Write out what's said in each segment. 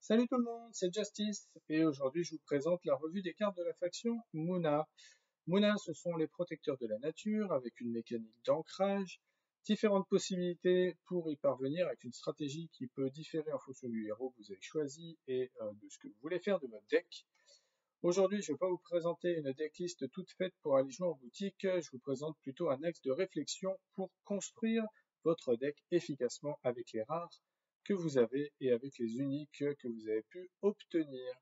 Salut tout le monde, c'est Justice et aujourd'hui je vous présente la revue des cartes de la faction Muna. Muna, ce sont les protecteurs de la nature avec une mécanique d'ancrage, différentes possibilités pour y parvenir avec une stratégie qui peut différer en fonction du héros que vous avez choisi et de ce que vous voulez faire de votre deck. Aujourd'hui, je ne vais pas vous présenter une decklist toute faite pour aller jouer en boutique, je vous présente plutôt un axe de réflexion pour construire votre deck efficacement avec les rares que vous avez et avec les uniques que vous avez pu obtenir.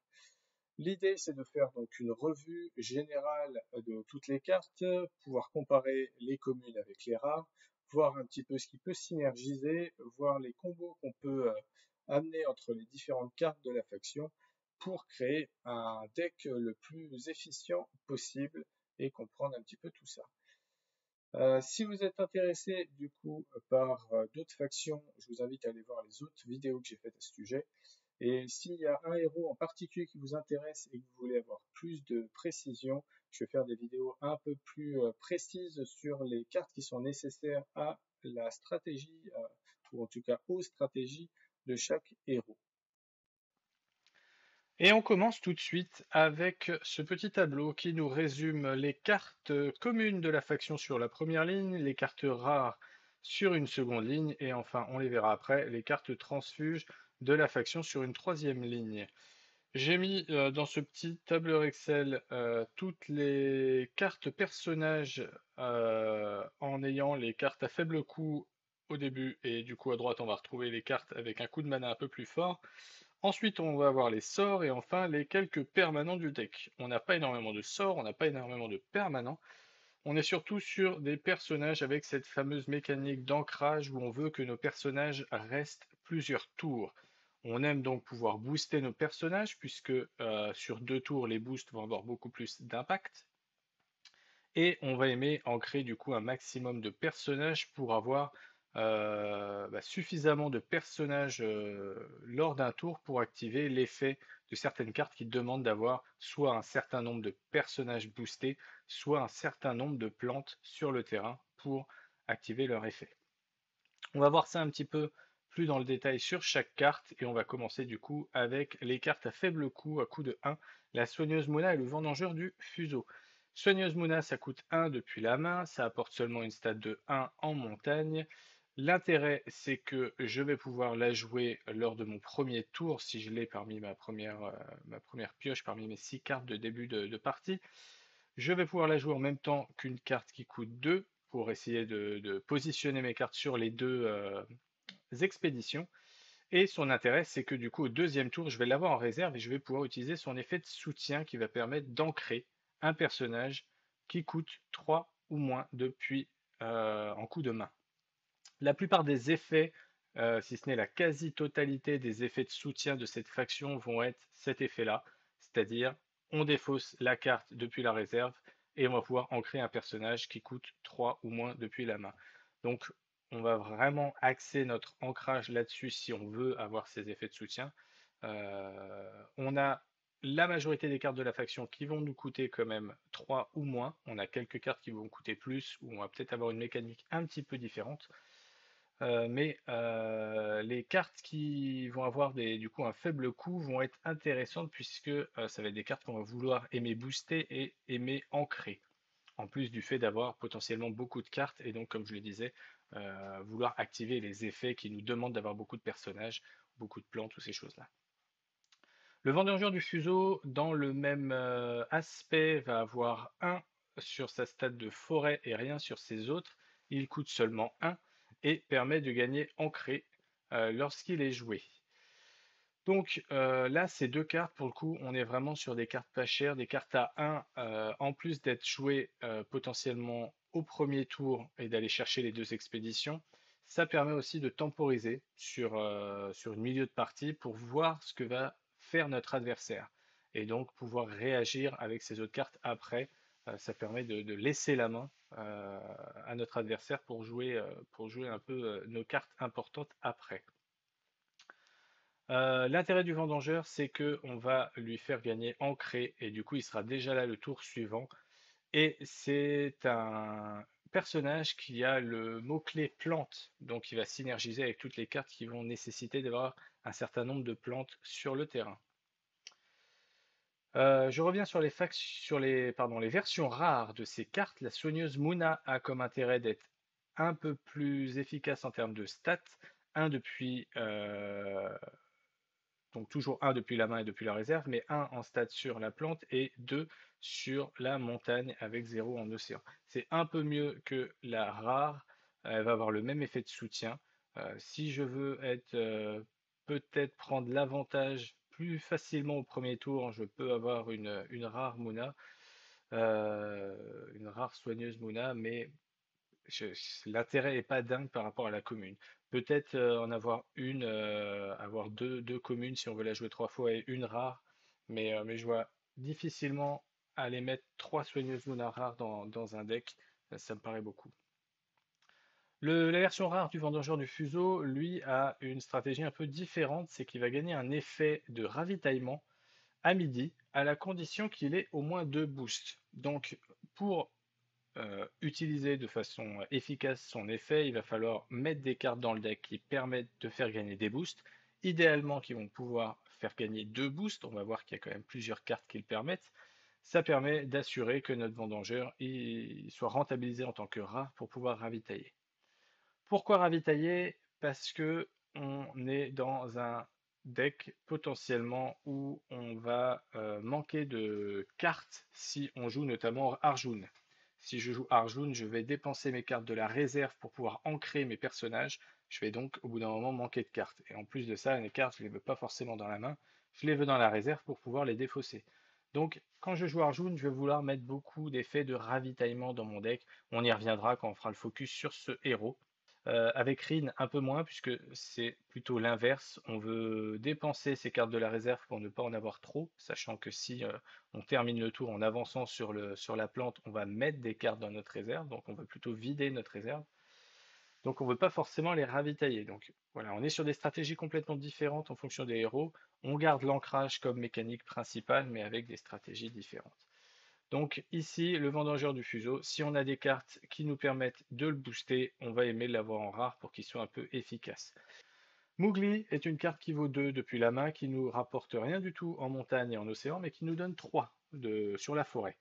L'idée, c'est de faire donc une revue générale de toutes les cartes, pouvoir comparer les communes avec les rares, voir un petit peu ce qui peut synergiser, voir les combos qu'on peut amener entre les différentes cartes de la faction pour créer un deck le plus efficient possible et comprendre un petit peu tout ça. Si vous êtes intéressé du coup par d'autres factions, je vous invite à aller voir les autres vidéos que j'ai faites à ce sujet. Et s'il y a un héros en particulier qui vous intéresse et que vous voulez avoir plus de précision, je vais faire des vidéos un peu plus précises sur les cartes qui sont nécessaires à la stratégie, ou en tout cas aux stratégies de chaque héros. Et on commence tout de suite avec ce petit tableau qui nous résume les cartes communes de la faction sur la première ligne, les cartes rares sur une seconde ligne, et enfin, on les verra après, les cartes transfuges de la faction sur une troisième ligne. J'ai mis dans ce petit tableur Excel toutes les cartes personnages en ayant les cartes à faible coût au début, et du coup à droite on va retrouver les cartes avec un coup de mana un peu plus fort. Ensuite, on va avoir les sorts et enfin les quelques permanents du deck. On n'a pas énormément de sorts, on n'a pas énormément de permanents. On est surtout sur des personnages avec cette fameuse mécanique d'ancrage où on veut que nos personnages restent plusieurs tours. On aime donc pouvoir booster nos personnages puisque sur 2 tours, les boosts vont avoir beaucoup plus d'impact. Et on va aimer ancrer du coup un maximum de personnages pour avoir suffisamment de personnages lors d'un tour pour activer l'effet de certaines cartes qui demandent d'avoir soit un certain nombre de personnages boostés, soit un certain nombre de plantes sur le terrain pour activer leur effet. On va voir ça un petit peu plus dans le détail sur chaque carte et on va commencer du coup avec les cartes à faible coût, à coût de 1, la soigneuse Mona et le vendangeur du fuseau. Soigneuse Mona, ça coûte 1 depuis la main, ça apporte seulement une stat de 1 en montagne. L'intérêt, c'est que je vais pouvoir la jouer lors de mon premier tour, si je l'ai parmi ma première pioche, parmi mes 6 cartes de début de partie. Je vais pouvoir la jouer en même temps qu'une carte qui coûte 2 pour essayer de positionner mes cartes sur les deux expéditions. Et son intérêt, c'est que du coup, au deuxième tour, je vais l'avoir en réserve et je vais pouvoir utiliser son effet de soutien qui va permettre d'ancrer un personnage qui coûte 3 ou moins depuis en coup de main. La plupart des effets, si ce n'est la quasi-totalité des effets de soutien de cette faction, vont être cet effet-là, c'est-à-dire on défausse la carte depuis la réserve et on va pouvoir ancrer un personnage qui coûte 3 ou moins depuis la main. Donc on va vraiment axer notre ancrage là-dessus si on veut avoir ces effets de soutien. On a la majorité des cartes de la faction qui vont nous coûter quand même 3 ou moins. On a quelques cartes qui vont coûter plus, ou on va peut-être avoir une mécanique un petit peu différente. Mais les cartes qui vont avoir du coup un faible coût vont être intéressantes puisque ça va être des cartes qu'on va vouloir aimer booster et aimer ancrer. En plus du fait d'avoir potentiellement beaucoup de cartes et donc, comme je le disais, vouloir activer les effets qui nous demandent d'avoir beaucoup de personnages, beaucoup de plantes ou ces choses-là. Le vendangeur du fuseau, dans le même aspect, va avoir 1 sur sa stat de forêt et rien sur ses autres. Il coûte seulement 1 et permet de gagner ancré lorsqu'il est joué. Donc là, ces deux cartes, pour le coup, on est vraiment sur des cartes pas chères, des cartes à 1, en plus d'être jouées potentiellement au premier tour et d'aller chercher les deux expéditions. Ça permet aussi de temporiser sur une milieu de partie pour voir ce que va faire notre adversaire et donc pouvoir réagir avec ces autres cartes après. Ça permet de laisser la main à notre adversaire pour jouer un peu nos cartes importantes après. L'intérêt du vendangeur, c'est que on va lui faire gagner ancré et du coup, il sera déjà là le tour suivant. Et c'est un personnage qui a le mot-clé plante, donc il va synergiser avec toutes les cartes qui vont nécessiter d'avoir un certain nombre de plantes sur le terrain. Je reviens sur les versions rares de ces cartes. La soigneuse Muna a comme intérêt d'être un peu plus efficace en termes de stats. Un depuis, donc toujours un depuis la main et depuis la réserve, mais un en stats sur la plante et deux sur la montagne avec 0 en océan. C'est un peu mieux que la rare. Elle va avoir le même effet de soutien. Si je veux être peut-être prendre l'avantage plus facilement au premier tour, je peux avoir une rare Muna, une rare soigneuse Muna, mais l'intérêt n'est pas dingue par rapport à la commune. Peut-être en avoir une, avoir deux communes si on veut la jouer 3 fois et une rare, mais je vois difficilement aller mettre 3 soigneuses Muna rares dans un deck, ça me paraît beaucoup. La version rare du Vendangeur du Fuseau, lui, a une stratégie un peu différente, c'est qu'il va gagner un effet de ravitaillement à midi, à la condition qu'il ait au moins 2 boosts. Donc, pour utiliser de façon efficace son effet, il va falloir mettre des cartes dans le deck qui permettent de faire gagner des boosts, idéalement qui vont pouvoir faire gagner 2 boosts. On va voir qu'il y a quand même plusieurs cartes qui le permettent. Ça permet d'assurer que notre vendangeur soit rentabilisé en tant que rat pour pouvoir ravitailler. Pourquoi ravitailler? Parce que on est dans un deck potentiellement où on va manquer de cartes si on joue notamment Arjun. Si je joue Arjun, je vais dépenser mes cartes de la réserve pour pouvoir ancrer mes personnages. Je vais donc au bout d'un moment manquer de cartes. Et en plus de ça, les cartes, je ne les veux pas forcément dans la main. Je les veux dans la réserve pour pouvoir les défausser. Donc quand je joue Arjun, je vais vouloir mettre beaucoup d'effets de ravitaillement dans mon deck. On y reviendra quand on fera le focus sur ce héros. Avec Rin, un peu moins, puisque c'est plutôt l'inverse. On veut dépenser ses cartes de la réserve pour ne pas en avoir trop, sachant que si on termine le tour en avançant sur la plante, on va mettre des cartes dans notre réserve, donc on va plutôt vider notre réserve. Donc on ne veut pas forcément les ravitailler. Donc voilà, on est sur des stratégies complètement différentes en fonction des héros. On garde l'ancrage comme mécanique principale, mais avec des stratégies différentes. Donc ici, le vendangeur du fuseau, si on a des cartes qui nous permettent de le booster, on va aimer l'avoir en rare pour qu'il soit un peu efficace. Mowgli est une carte qui vaut 2 depuis la main, qui nous rapporte rien du tout en montagne et en océan, mais qui nous donne 3 sur la forêt.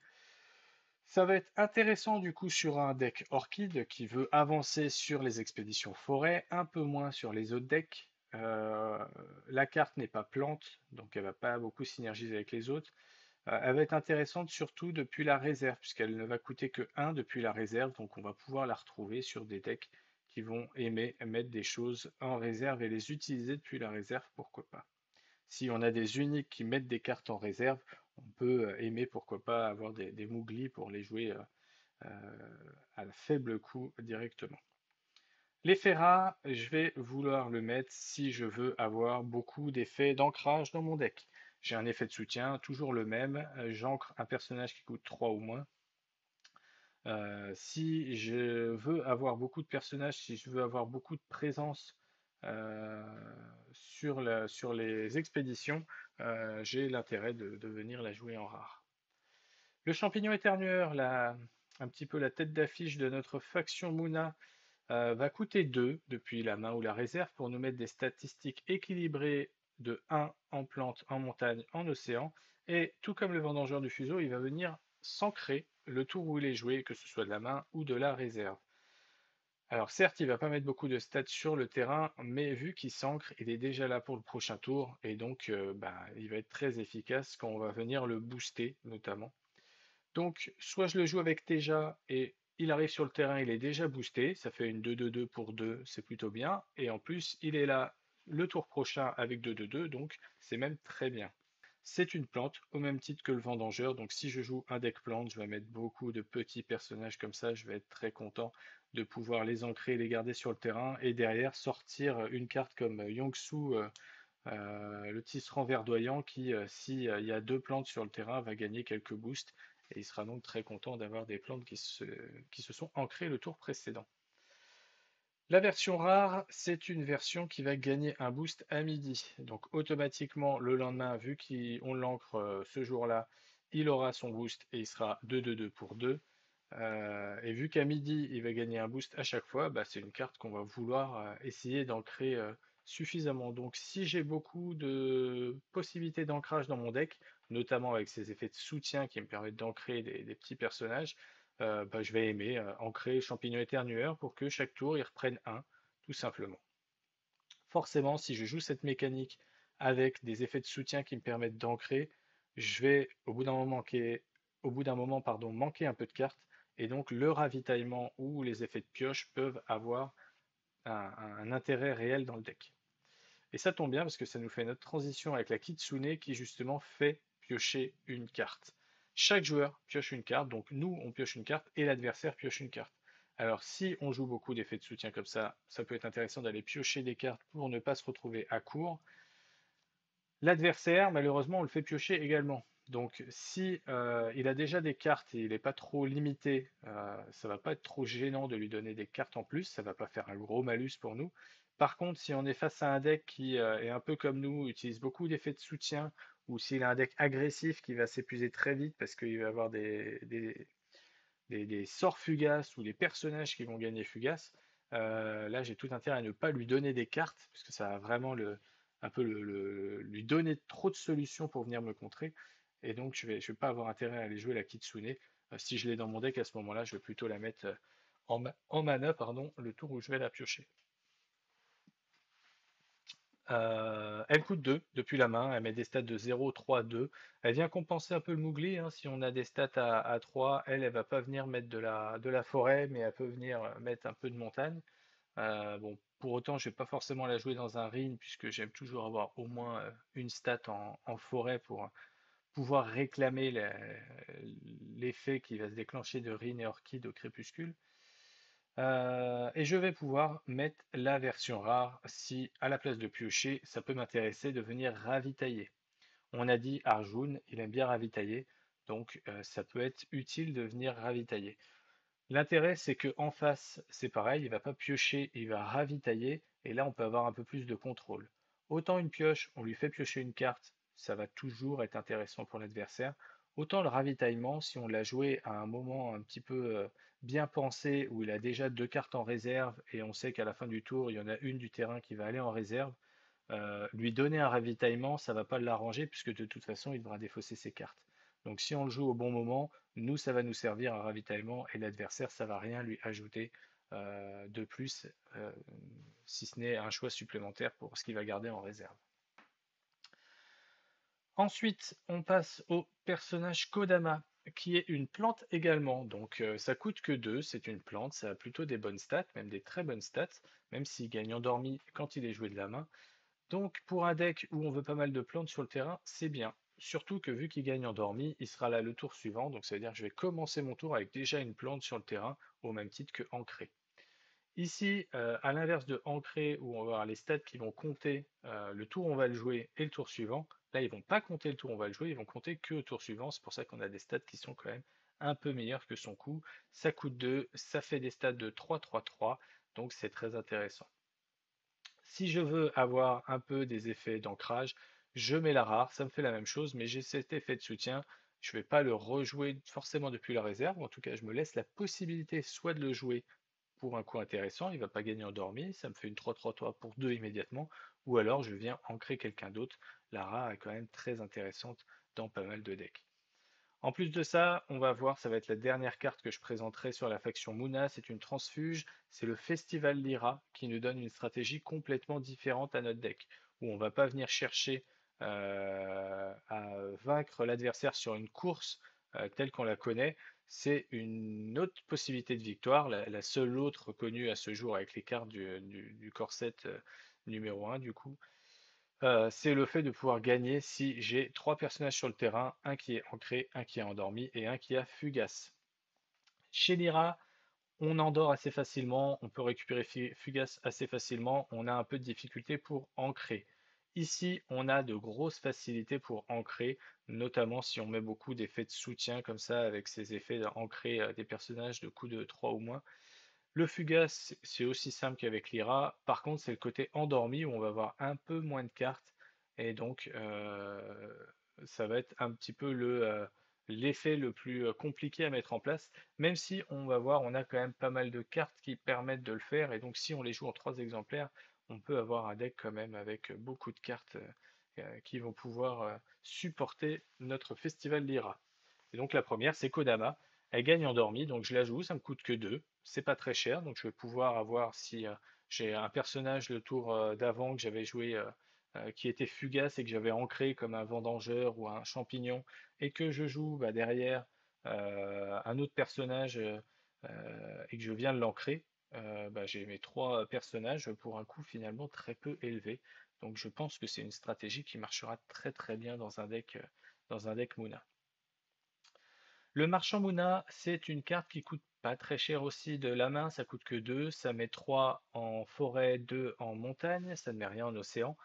Ça va être intéressant du coup sur un deck Orchid qui veut avancer sur les expéditions forêt, un peu moins sur les autres decks. La carte n'est pas plante, donc elle va pas beaucoup synergiser avec les autres. Elle va être intéressante surtout depuis la réserve, puisqu'elle ne va coûter que 1 depuis la réserve, donc on va pouvoir la retrouver sur des decks qui vont aimer mettre des choses en réserve et les utiliser depuis la réserve, pourquoi pas. Si on a des uniques qui mettent des cartes en réserve, on peut aimer pourquoi pas avoir des Mowgli pour les jouer à faible coût directement. L'effet rare, je vais vouloir le mettre si je veux avoir beaucoup d'effets d'ancrage dans mon deck. J'ai un effet de soutien, toujours le même. J'ancre un personnage qui coûte 3 ou moins. Si je veux avoir beaucoup de personnages, si je veux avoir beaucoup de présence euh, sur les expéditions, j'ai l'intérêt de venir la jouer en rare. Le champignon éternueur, un petit peu la tête d'affiche de notre faction Muna, va coûter 2 depuis la main ou la réserve pour nous mettre des statistiques équilibrées de 1 en plante, en montagne, en océan. Et tout comme le vendangeur du fuseau, il va venir s'ancrer le tour où il est joué, que ce soit de la main ou de la réserve. Alors certes, il va pas mettre beaucoup de stats sur le terrain, mais vu qu'il s'ancre, il est déjà là pour le prochain tour, et donc il va être très efficace quand on va venir le booster notamment. Donc, soit je le joue avec Teja et il arrive sur le terrain, il est déjà boosté, ça fait une 2-2-2 pour 2, c'est plutôt bien. Et en plus, il est là le tour prochain avec 2-2-2, donc c'est même très bien. C'est une plante au même titre que le vendangeur, donc si je joue un deck plante, je vais mettre beaucoup de petits personnages comme ça, je vais être très content de pouvoir les ancrer et les garder sur le terrain, et derrière sortir une carte comme Yongsu, le tisserand verdoyant qui, s'il y a 2 plantes sur le terrain, va gagner quelques boosts et il sera donc très content d'avoir des plantes qui se sont ancrées le tour précédent. La version rare, c'est une version qui va gagner un boost à midi. Donc automatiquement, le lendemain, vu qu'on l'ancre ce jour-là, il aura son boost et il sera 2-2-2 pour 2. Et vu qu'à midi, il va gagner un boost à chaque fois, c'est une carte qu'on va vouloir essayer d'ancrer suffisamment. Donc si j'ai beaucoup de possibilités d'ancrage dans mon deck, notamment avec ces effets de soutien qui me permettent d'ancrer des petits personnages, bah, je vais aimer ancrer champignon éternueur pour que chaque tour il reprenne un, tout simplement. Forcément, si je joue cette mécanique avec des effets de soutien qui me permettent d'ancrer, je vais au bout d'un moment, pardon, manquer un peu de cartes, et donc le ravitaillement ou les effets de pioche peuvent avoir un intérêt réel dans le deck. Et ça tombe bien parce que ça nous fait notre transition avec la Kitsune qui justement fait piocher une carte. Chaque joueur pioche une carte, donc nous on pioche une carte et l'adversaire pioche une carte. Alors si on joue beaucoup d'effets de soutien comme ça peut être intéressant d'aller piocher des cartes pour ne pas se retrouver à court. L'adversaire, malheureusement, on le fait piocher également. Donc si il a déjà des cartes et il n'est pas trop limité, ça va pas être trop gênant de lui donner des cartes en plus, ça va pas faire un gros malus pour nous. Par contre, si on est face à un deck qui est un peu comme nous, utilise beaucoup d'effets de soutien, ou s'il a un deck agressif qui va s'épuiser très vite parce qu'il va avoir des sorts fugaces ou des personnages qui vont gagner fugace, là j'ai tout intérêt à ne pas lui donner des cartes, parce que ça va vraiment un peu lui donner trop de solutions pour venir me contrer, et donc je vais pas avoir intérêt à aller jouer la Kitsune. Si je l'ai dans mon deck à ce moment-là, je vais plutôt la mettre en mana, pardon, le tour où je vais la piocher. Elle coûte 2 depuis la main, elle met des stats de 0, 3, 2. Elle vient compenser un peu le Mowgli, hein. Si on a des stats à 3, elle va pas venir mettre de la forêt, mais elle peut venir mettre un peu de montagne. Bon, pour autant, je vais pas forcément la jouer dans un Rin, puisque j'aime toujours avoir au moins une stat en forêt pour pouvoir réclamer l'effet qui va se déclencher de Rin et Orchid au crépuscule. Et je vais pouvoir mettre la version rare si, à la place de piocher, ça peut m'intéresser de venir ravitailler. On a dit Arjun, il aime bien ravitailler, donc ça peut être utile de venir ravitailler. L'intérêt, c'est que en face, c'est pareil, il va pas piocher, il va ravitailler, et là, on peut avoir un peu plus de contrôle. Autant une pioche, on lui fait piocher une carte, ça va toujours être intéressant pour l'adversaire. Autant le ravitaillement, si on l'a joué à un moment un petit peu bien pensé, où il a déjà deux cartes en réserve, et on sait qu'à la fin du tour, il y en a une du terrain qui va aller en réserve, lui donner un ravitaillement, ça va pas l'arranger, puisque de toute façon, il devra défausser ses cartes. Donc si on le joue au bon moment, nous, ça va nous servir un ravitaillement, et l'adversaire, ça va rien lui ajouter de plus, si ce n'est un choix supplémentaire pour ce qu'il va garder en réserve. Ensuite, on passe au personnage Kodama, qui est une plante également. Donc ça coûte que 2, c'est une plante, ça a plutôt des bonnes stats, même des très bonnes stats, même s'il gagne endormi quand il est joué de la main. Donc pour un deck où on veut pas mal de plantes sur le terrain, c'est bien. Surtout que vu qu'il gagne endormi, il sera là le tour suivant, donc ça veut dire que je vais commencer mon tour avec déjà une plante sur le terrain, au même titre que ancré. Ici, à l'inverse de ancré, où on va avoir les stats qui vont compter le tour où on va le jouer et le tour suivant, là ils vont pas compter le tour où on va le jouer, ils vont compter que le tour suivant, c'est pour ça qu'on a des stats qui sont quand même un peu meilleurs que son coût. Ça coûte 2, ça fait des stats de 3-3-3, donc c'est très intéressant. Si je veux avoir un peu des effets d'ancrage, je mets la rare, ça me fait la même chose, mais j'ai cet effet de soutien. Je ne vais pas le rejouer forcément depuis la réserve, ou en tout cas je me laisse la possibilité soit de le jouer pour un coup intéressant, il ne va pas gagner endormi, ça me fait une 3-3-3 pour 2 immédiatement, ou alors je viens ancrer quelqu'un d'autre. La rare est quand même très intéressante dans pas mal de decks. En plus de ça, on va voir, ça va être la dernière carte que je présenterai sur la faction Muna, c'est une transfuge, c'est le Festival Lyra qui nous donne une stratégie complètement différente à notre deck, où on ne va pas venir chercher à vaincre l'adversaire sur une course telle qu'on la connaît, c'est une autre possibilité de victoire, la seule autre connue à ce jour avec les cartes du corset numéro 1 du coup. C'est le fait de pouvoir gagner si j'ai trois personnages sur le terrain, un qui est ancré, un qui est endormi et un qui a fugace. Chez Lyra, on endort assez facilement, on peut récupérer fugace assez facilement, on a un peu de difficulté pour ancrer. Ici, on a de grosses facilités pour ancrer, notamment si on met beaucoup d'effets de soutien comme ça, avec ces effets d'ancrer des personnages de coups de 3 ou moins. Le fugace, c'est aussi simple qu'avec l'IRA. Par contre, c'est le côté endormi où on va avoir un peu moins de cartes. Et donc, ça va être un petit peu l'effet le plus compliqué à mettre en place. Même si on va voir, on a quand même pas mal de cartes qui permettent de le faire. Et donc, si on les joue en trois exemplaires, on peut avoir un deck quand même avec beaucoup de cartes qui vont pouvoir supporter notre festival Lyra. Et donc la première, c'est Kodama. Elle gagne endormie, donc je la joue, ça me coûte que 2. C'est pas très cher, donc je vais pouvoir avoir si j'ai un personnage le tour d'avant que j'avais joué qui était fugace et que j'avais ancré comme un vendangeur ou un champignon, et que je joue derrière un autre personnage et que je viens de l'ancrer, j'ai mes 3 personnages pour un coût finalement très peu élevé. Donc je pense que c'est une stratégie qui marchera très très bien dans un deck Muna. Le marchand Muna, c'est une carte qui coûte pas très cher aussi de la main, ça coûte que 2, ça met 3 en forêt, 2 en montagne, ça ne met rien en océan.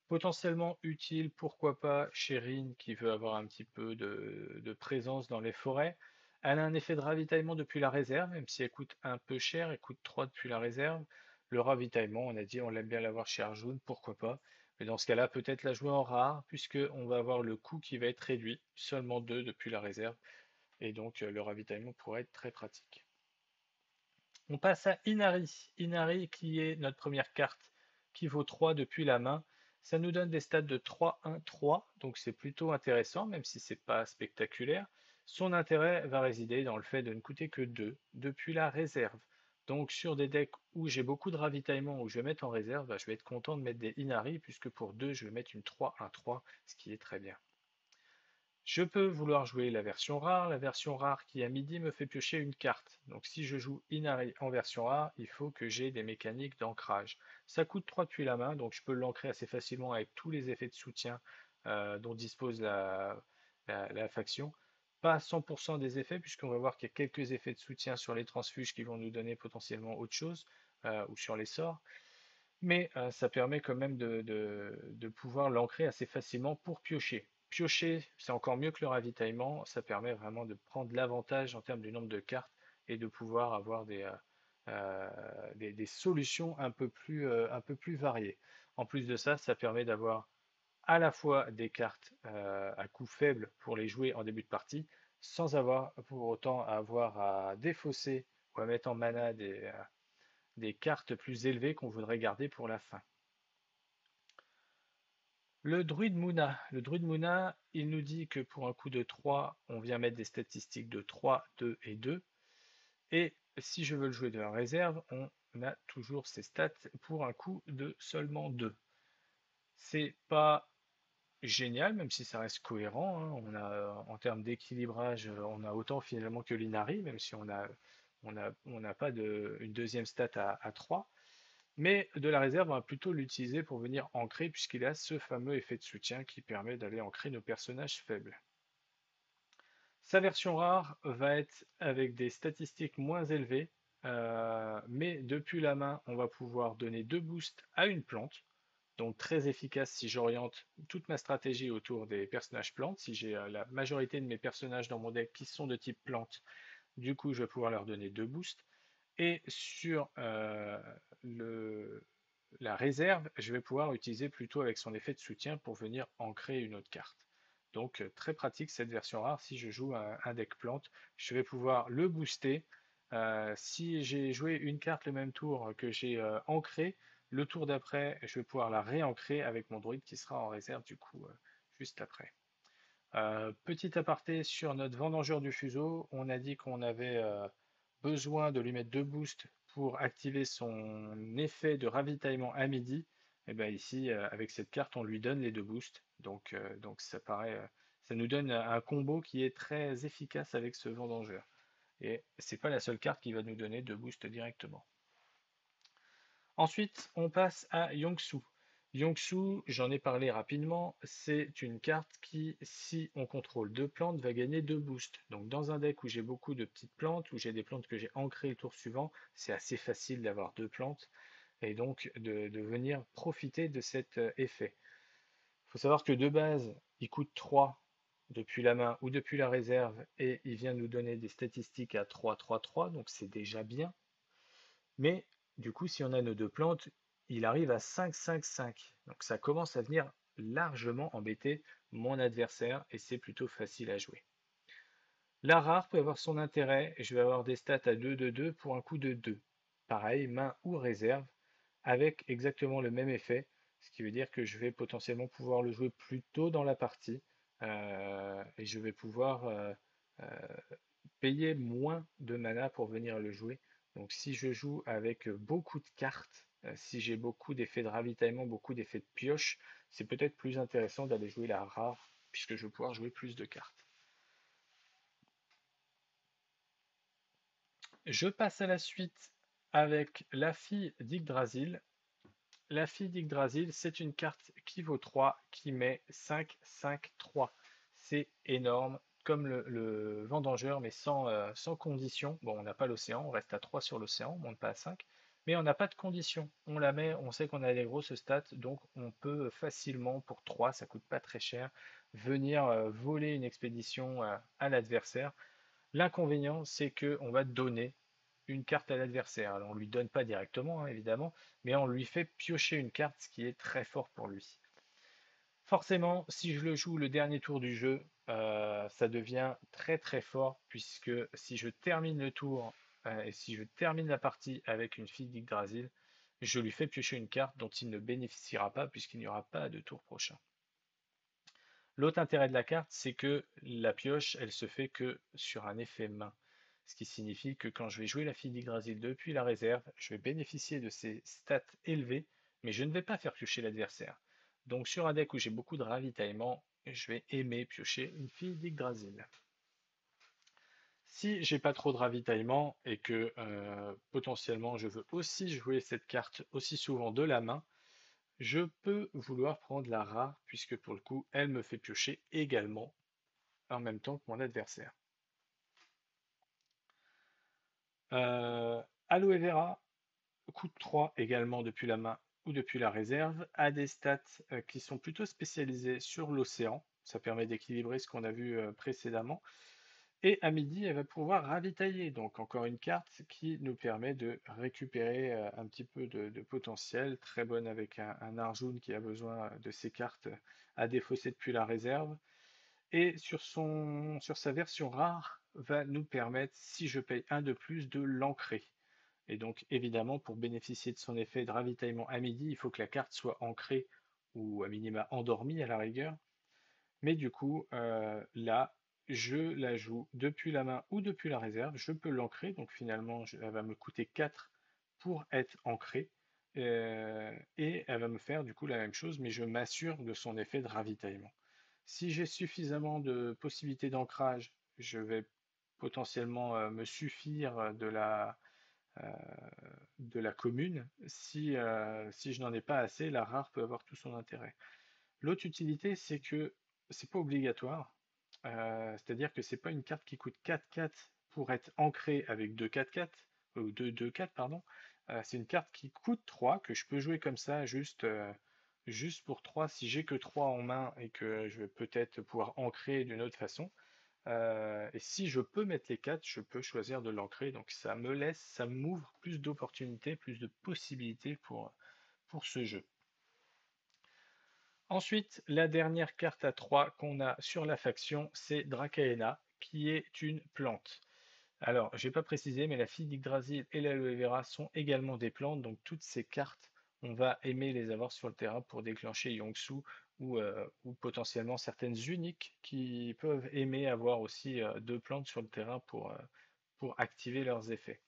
Potentiellement utile, pourquoi pas, chez Rin qui veut avoir un petit peu de présence dans les forêts. Elle a un effet de ravitaillement depuis la réserve, même si elle coûte un peu cher, elle coûte 3 depuis la réserve. Le ravitaillement, on a dit, on l'aime bien l'avoir chez Arjun, pourquoi pas. Mais dans ce cas-là, peut-être la jouer en rare, puisqu'on va avoir le coût qui va être réduit, seulement 2 depuis la réserve, et donc le ravitaillement pourrait être très pratique. On passe à Inari. Inari qui est notre première carte qui vaut 3 depuis la main. Ça nous donne des stats de 3, 1, 3, donc c'est plutôt intéressant, même si c'est pas spectaculaire. Son intérêt va résider dans le fait de ne coûter que 2 depuis la réserve. Donc sur des decks où j'ai beaucoup de ravitaillement, où je vais mettre en réserve, je vais être content de mettre des Inari, puisque pour 2, je vais mettre une 3, 1, 3, ce qui est très bien. Je peux vouloir jouer la version rare qui à midi me fait piocher une carte. Donc si je joue Inari en version rare, il faut que j'ai des mécaniques d'ancrage. Ça coûte 3 depuis la main, donc je peux l'ancrer assez facilement avec tous les effets de soutien dont dispose la faction. Pas 100% des effets, puisqu'on va voir qu'il y a quelques effets de soutien sur les transfuges qui vont nous donner potentiellement autre chose, ou sur les sorts. Mais ça permet quand même de pouvoir l'ancrer assez facilement pour piocher. Piocher, c'est encore mieux que le ravitaillement, ça permet vraiment de prendre l'avantage en termes du nombre de cartes et de pouvoir avoir des solutions un peu plus variées. En plus de ça, ça permet d'avoir à la fois des cartes à coût faible pour les jouer en début de partie, sans avoir pour autant à avoir à défausser ou à mettre en mana des cartes plus élevées qu'on voudrait garder pour la fin. Le druide Muna. Le druide Muna, il nous dit que pour un coup de 3, on vient mettre des statistiques de 3, 2 et 2. Et si je veux le jouer de la réserve, on a toujours ces stats pour un coup de seulement 2. C'est pas génial, même si ça reste cohérent, hein. On a, en termes d'équilibrage, on a autant finalement que l'Inari, même si on n'a pas une deuxième stat à 3. Mais de la réserve, on va plutôt l'utiliser pour venir ancrer, puisqu'il a ce fameux effet de soutien qui permet d'aller ancrer nos personnages faibles. Sa version rare va être avec des statistiques moins élevées, mais depuis la main, on va pouvoir donner 2 boosts à une plante, donc très efficace si j'oriente toute ma stratégie autour des personnages plantes. Si j'ai la majorité de mes personnages dans mon deck qui sont de type plante, du coup je vais pouvoir leur donner 2 boosts. Et sur la réserve, je vais pouvoir utiliser plutôt avec son effet de soutien pour venir ancrer une autre carte. Donc très pratique cette version rare. Si je joue un deck plante, je vais pouvoir le booster. Si j'ai joué une carte le même tour que j'ai ancré, le tour d'après, je vais pouvoir la réancrer avec mon druide qui sera en réserve du coup juste après. Petit aparté sur notre vendangeur du fuseau, on a dit qu'on avait besoin de lui mettre 2 boosts pour activer son effet de ravitaillement à midi. Et bien ici, avec cette carte, on lui donne les 2 boosts. Donc ça paraît, ça nous donne un combo qui est très efficace avec ce vendangeur. Et c'est pas la seule carte qui va nous donner 2 boosts directement. Ensuite, on passe à Yongsu. Yongsu, j'en ai parlé rapidement, c'est une carte qui, si on contrôle 2 plantes, va gagner 2 boosts. Donc dans un deck où j'ai beaucoup de petites plantes, où j'ai des plantes que j'ai ancrées le tour suivant, c'est assez facile d'avoir 2 plantes et donc de venir profiter de cet effet. Il faut savoir que de base, il coûte 3 depuis la main ou depuis la réserve et il vient nous donner des statistiques à 3, 3, 3, donc c'est déjà bien. Mais du coup, si on a nos 2 plantes, il arrive à 5, 5, 5. Donc ça commence à venir largement embêter mon adversaire et c'est plutôt facile à jouer. La rare peut avoir son intérêt et je vais avoir des stats à 2, 2, 2 pour un coup de 2. Pareil, main ou réserve. avec exactement le même effet, ce qui veut dire que je vais potentiellement pouvoir le jouer plus tôt dans la partie et je vais pouvoir euh, payer moins de mana pour venir le jouer. Donc si je joue avec beaucoup de cartes, si j'ai beaucoup d'effets de ravitaillement, beaucoup d'effets de pioche, c'est peut-être plus intéressant d'aller jouer la rare, puisque je vais pouvoir jouer plus de cartes. Je passe à la suite avec la fille d'Yggdrasil. La fille d'Yggdrasil, c'est une carte qui vaut 3, qui met 5, 5, 3. C'est énorme, comme le Vendangeur, mais sans condition. Bon, on n'a pas l'océan, on reste à 3 sur l'océan, on ne monte pas à 5. Mais on n'a pas de condition. On la met, on sait qu'on a des grosses stats, donc on peut facilement, pour 3, ça coûte pas très cher, venir voler une expédition à l'adversaire. L'inconvénient, c'est qu'on va donner une carte à l'adversaire. Alors on ne lui donne pas directement, hein, évidemment, mais on lui fait piocher une carte, ce qui est très fort pour lui. Forcément, si je le joue le dernier tour du jeu, ça devient très très fort, puisque si je termine le tour et si je termine la partie avec une fille d'Yggdrasil, je lui fais piocher une carte dont il ne bénéficiera pas, puisqu'il n'y aura pas de tour prochain. L'autre intérêt de la carte, c'est que la pioche, elle se fait que sur un effet main. Ce qui signifie que quand je vais jouer la fille d'Yggdrasil depuis la réserve, je vais bénéficier de ses stats élevées, mais je ne vais pas faire piocher l'adversaire. Donc sur un deck où j'ai beaucoup de ravitaillement, je vais aimer piocher une fille d'Yggdrasil. Si j'ai pas trop de ravitaillement et que potentiellement je veux aussi jouer cette carte aussi souvent de la main, je peux vouloir prendre la rare, puisque pour le coup, elle me fait piocher également en même temps que mon adversaire. Aloe Vera coûte 3 également depuis la main ou depuis la réserve, a des stats qui sont plutôt spécialisées sur l'océan. Ça permet d'équilibrer ce qu'on a vu précédemment. Et à midi, elle va pouvoir ravitailler. Donc encore une carte qui nous permet de récupérer un petit peu de potentiel. Très bonne avec un Arjun qui a besoin de ses cartes à défausser depuis la réserve. Et sur sa version rare, va nous permettre, si je paye un de plus, de l'ancrer. Et donc évidemment, pour bénéficier de son effet de ravitaillement à midi, il faut que la carte soit ancrée ou à minima endormie à la rigueur. Mais du coup, là, je la joue depuis la main ou depuis la réserve. Je peux l'ancrer, donc finalement, elle va me coûter 4 pour être ancrée. Et elle va me faire du coup la même chose, mais je m'assure de son effet de ravitaillement. Si j'ai suffisamment de possibilités d'ancrage, je vais potentiellement me suffire euh, de la commune. Si je n'en ai pas assez, la rare peut avoir tout son intérêt. L'autre utilité, c'est que c'est pas obligatoire. C'est-à-dire que c'est pas une carte qui coûte 4-4 pour être ancrée avec 2-4-4, ou 2-2-4, pardon. C'est une carte qui coûte 3, que je peux jouer comme ça, juste pour 3, si j'ai que 3 en main et que je vais peut-être pouvoir ancrer d'une autre façon. Et si je peux mettre les 4, je peux choisir de l'ancrer. Donc ça m'ouvre plus d'opportunités, plus de possibilités pour ce jeu. Ensuite, la dernière carte à 3 qu'on a sur la faction, c'est Dracaena, qui est une plante. Alors, je n'ai pas précisé, mais la fille d'Yggdrasil et l'aloe vera sont également des plantes, donc toutes ces cartes, on va aimer les avoir sur le terrain pour déclencher Yongsu ou potentiellement certaines uniques qui peuvent aimer avoir aussi deux plantes sur le terrain pour activer leurs effets.